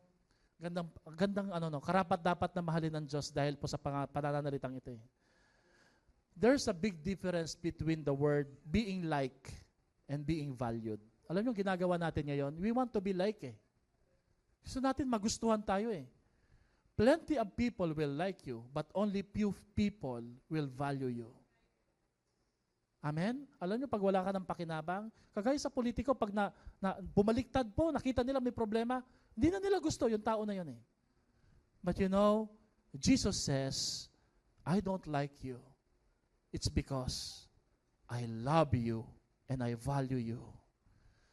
gandang karapat dapat na mahalin ng Diyos dahil po sa pananalitang ito. There's a big difference between the word being like and being valued. Alam niyo, ginagawa natin ngayon, we want to be like Gusto natin magustuhan tayo Plenty of people will like you, but only few people will value you. Amen? Alam niyo, pag wala ka ng pakinabang, kagaya sa politiko, pag bumaliktad po, nakita nila may problema, hindi na nila gusto yung tao na yun But you know, Jesus says, I don't like you. It's because I love you and I value you.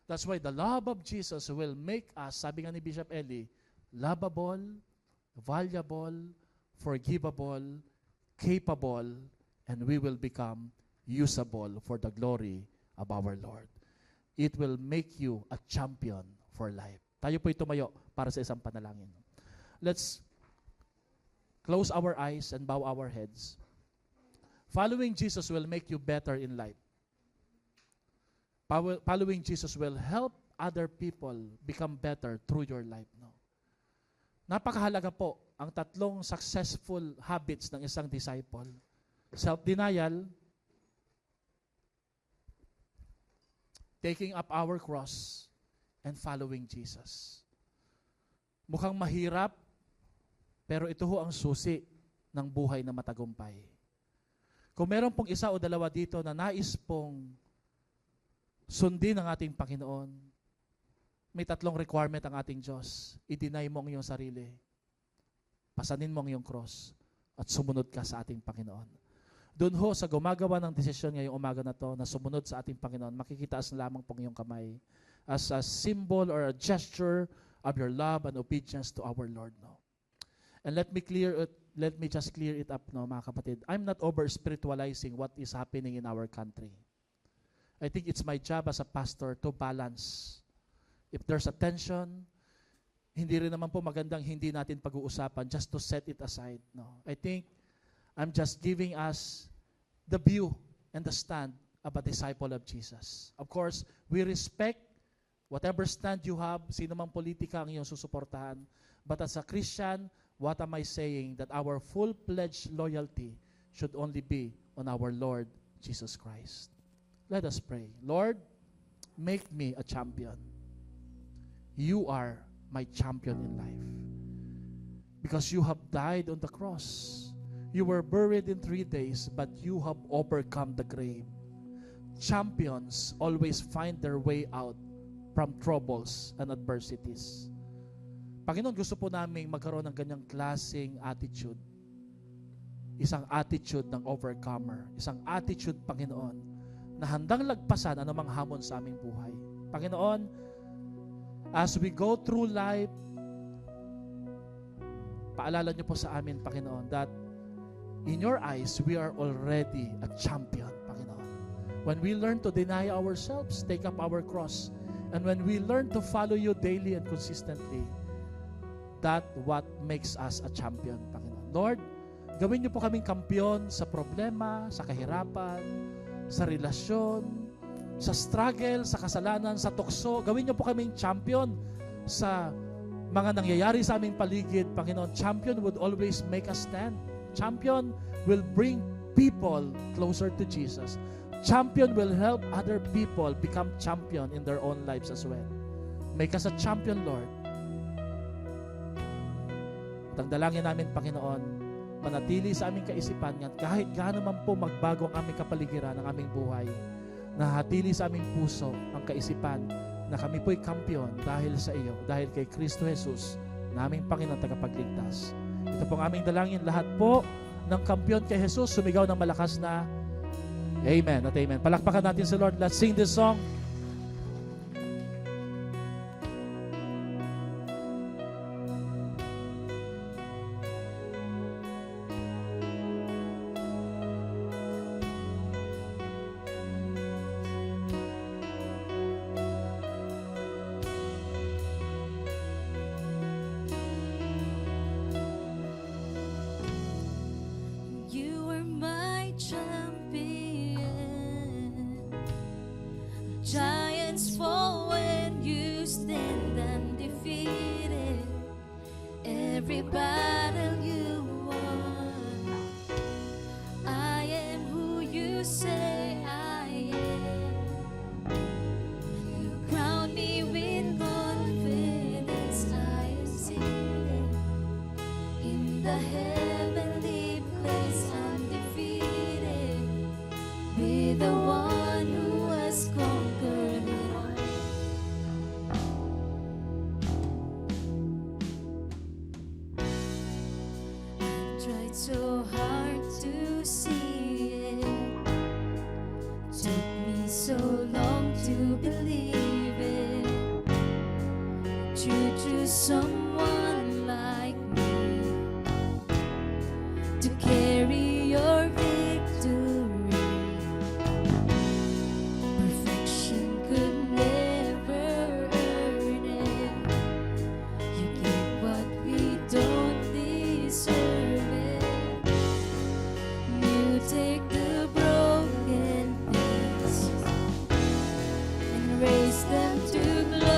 That's why the love of Jesus will make us, sabi nga ni Bishop Eli, lovable, valuable, forgivable, capable, and we will become usable for the glory of our Lord. It will make you a champion for life. Tayo po'y tumayo para sa isang panalangin. Let's close our eyes and bow our heads. Following Jesus will make you better in life. Following Jesus will help other people become better through your life. Napakahalaga po ang tatlong successful habits ng isang disciple. Self-denial, taking up our cross, and following Jesus. Mukhang mahirap, pero ito ho ang susi ng buhay na matagumpay. Kung meron pong isa o dalawa dito na nais pong sundin ang ating Panginoon, may tatlong requirement ang ating Diyos. I-deny mo ang iyong sarili. Pasanin mo ang iyong cross at sumunod ka sa ating Panginoon. Doon ho, sa gumagawa ng desisyon ngayong umaga na to, na sumunod sa ating Panginoon, makikitaas lamang pong iyong kamay as a symbol or a gesture of your love and obedience to our Lord. And let me clear it let me just clear it up, no, mga kapatid. I'm not over-spiritualizing what is happening in our country. I think it's my job as a pastor to balance. If there's a tension, hindi rin naman po magandang hindi natin pag-uusapan, just to set it aside. No? I think I'm just giving us the view and the stand of a disciple of Jesus. Of course, we respect whatever stand you have, sino mang politika ang iyong susuportahan. But as a Christian, what am I saying? That our full-pledged loyalty should only be on our Lord Jesus Christ. Let us pray. Lord, make me a champion. You are my champion in life. Because you have died on the cross. You were buried in 3 days, but you have overcome the grave. Champions always find their way out from troubles and adversities. Panginoon, gusto po namin magkaroon ng ganyang klaseng attitude. Isang attitude ng overcomer. Isang attitude, Panginoon, na handang lagpasan anumang hamon sa aming buhay. Panginoon, as we go through life, paalala niyo po sa amin, Panginoon, that in your eyes, we are already a champion, Panginoon. When we learn to deny ourselves, take up our cross, and when we learn to follow you daily and consistently, that what makes us a champion, Panginoon. Lord, gawin niyo po kaming kampiyon sa problema, sa kahirapan, sa relasyon, sa struggle, sa kasalanan, sa tukso. Gawin niyo po kaming champion sa mga nangyayari sa aming paligid, Panginoon. Champion would always make us stand. Champion will bring people closer to Jesus. Champion will help other people become champion in their own lives as well. Make us a champion, Lord. At ang dalangin namin, Panginoon, manatili sa aming kaisipan nga kahit gaano man po magbago ang aming kapaligiran, ang aming buhay, nahatili sa aming puso ang kaisipan na kami po'y kampiyon dahil sa iyo, dahil kay Kristo Jesus, na aming Panginoon tagapagligtas. Ito pong aming dalangin, lahat po ng kampiyon kay Jesus, sumigaw ng malakas na Amen at Amen. Palakpakan natin si Lord. Let's sing this song. Giants fall when you stand undefeated. Every battle you won. I am who you say I am. You crown me with confidence. I am seated in the heavenly place, undefeated with the one who has conquered it all. I tried so hard to see it. Took me so long to believe it. You choose someone like me to carry your victory. Perfection could never earn it. You give what we don't deserve it. You take the broken pieces and raise them to glory.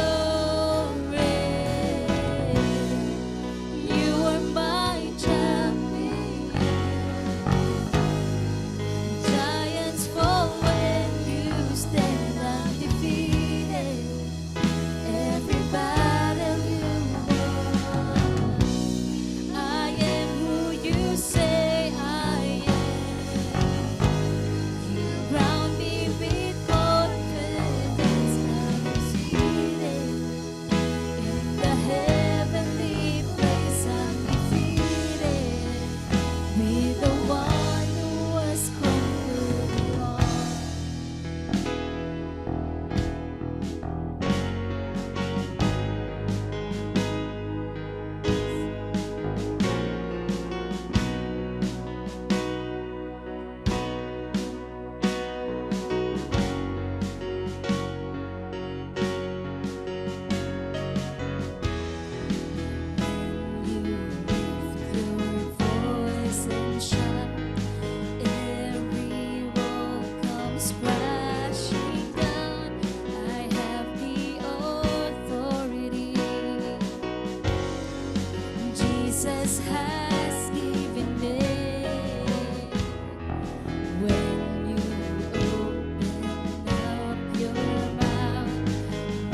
your mouth,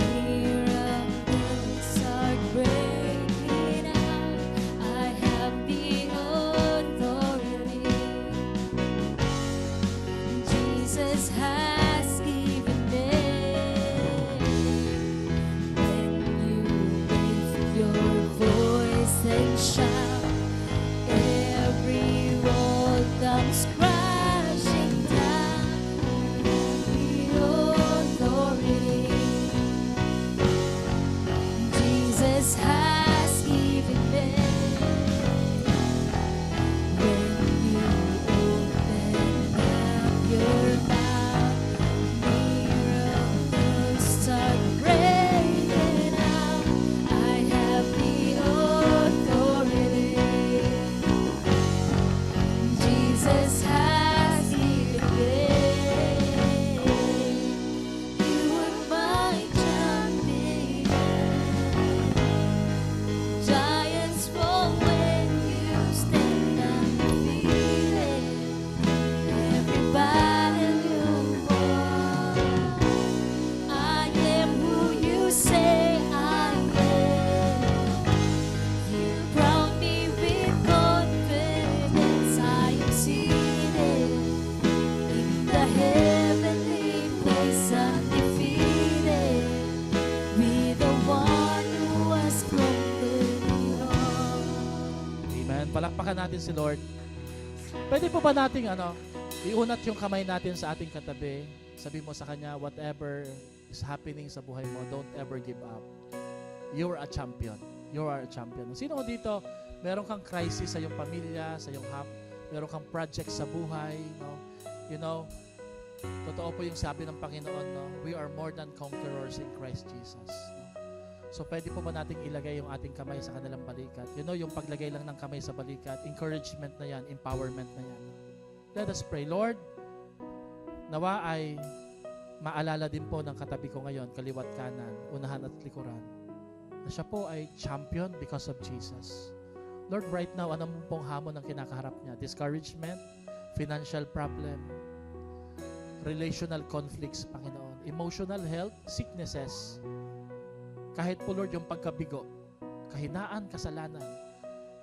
miracles start breaking out. I have the authority. Jesus has given me. When you lift your voice and shout, every wall comes crashing down. The authority Jesus has given me. When you open up your mouth, miracles start breaking out. I have the authority Jesus has given me. You are my champion. Giants fall when you stand undefeated. Every battle you won. I am who you say I am. You crown me with confidence. I am seated in the heavenly place, undefeated, with the one who has conquered it all. Amen. Palakpakan natin si Lord. Pwede po ba nating iunat yung kamay natin sa ating katabi? Sabi mo sa kanya, whatever is happening sa buhay mo, don't ever give up. You are a champion. You are a champion. Sino dito, meron kang crisis sa iyong pamilya, sa iyong meron kang project sa buhay, no? You know, totoo po yung sabi ng Panginoon, no? We are more than conquerors in Christ Jesus. No? So, pwede po ba nating ilagay yung ating kamay sa kanilang balikat? You know, yung paglagay lang ng kamay sa balikat, encouragement na yan, empowerment na yan. Let us pray. Lord, nawa ay maalala din po ng katabi ko ngayon, kaliwat kanan, unahan at likuran, na siya po ay champion because of Jesus. Lord, right now, ano mo pong hamon ang kinakaharap niya? Discouragement, financial problem, relational conflicts, Panginoon, emotional health, sicknesses, kahit po, Lord, yung pagkabigo, kahinaan, kasalanan,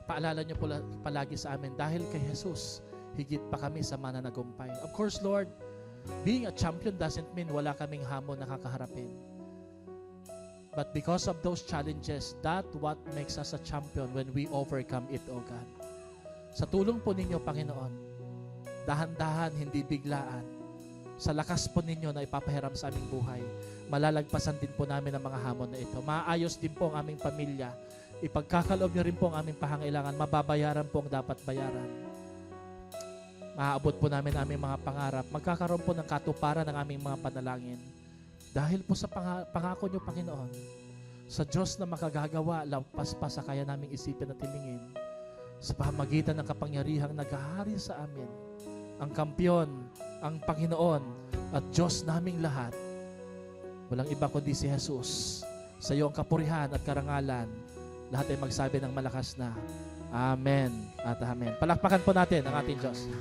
paalala niyo po palagi sa amin, dahil kay Jesus, higit pa kami sa mananagumpay. Of course, Lord, being a champion doesn't mean wala kaming hamon na kakaharapin. But because of those challenges, that's what makes us a champion when we overcome it, O God. Sa tulong po ninyo, Panginoon, dahan-dahan, hindi biglaan, sa lakas po ninyo na ipapahiram sa aming buhay, malalagpasan din po namin ang mga hamon na ito. Maayos din po ang aming pamilya. Ipagkakaloob niyo rin po ang aming pangangailangan. Mababayaran po ang dapat bayaran. Maaabot po namin ang aming mga pangarap. Magkakaroon po ng katuparan ng aming mga panalangin. Dahil po sa pangako niyo, Panginoon, sa Diyos na makagagawa, lampas pa sa kaya naming isipin at hilingin, sa pamamagitan ng kapangyarihang naghahari sa amin, ang kampyon, ang Panginoon, at Diyos naming lahat. Walang iba kundi si Jesus. Sa iyo ang kapurihan at karangalan. Lahat ay magsabi ng malakas na Amen at Amen. Palakpakan po natin ang ating Diyos.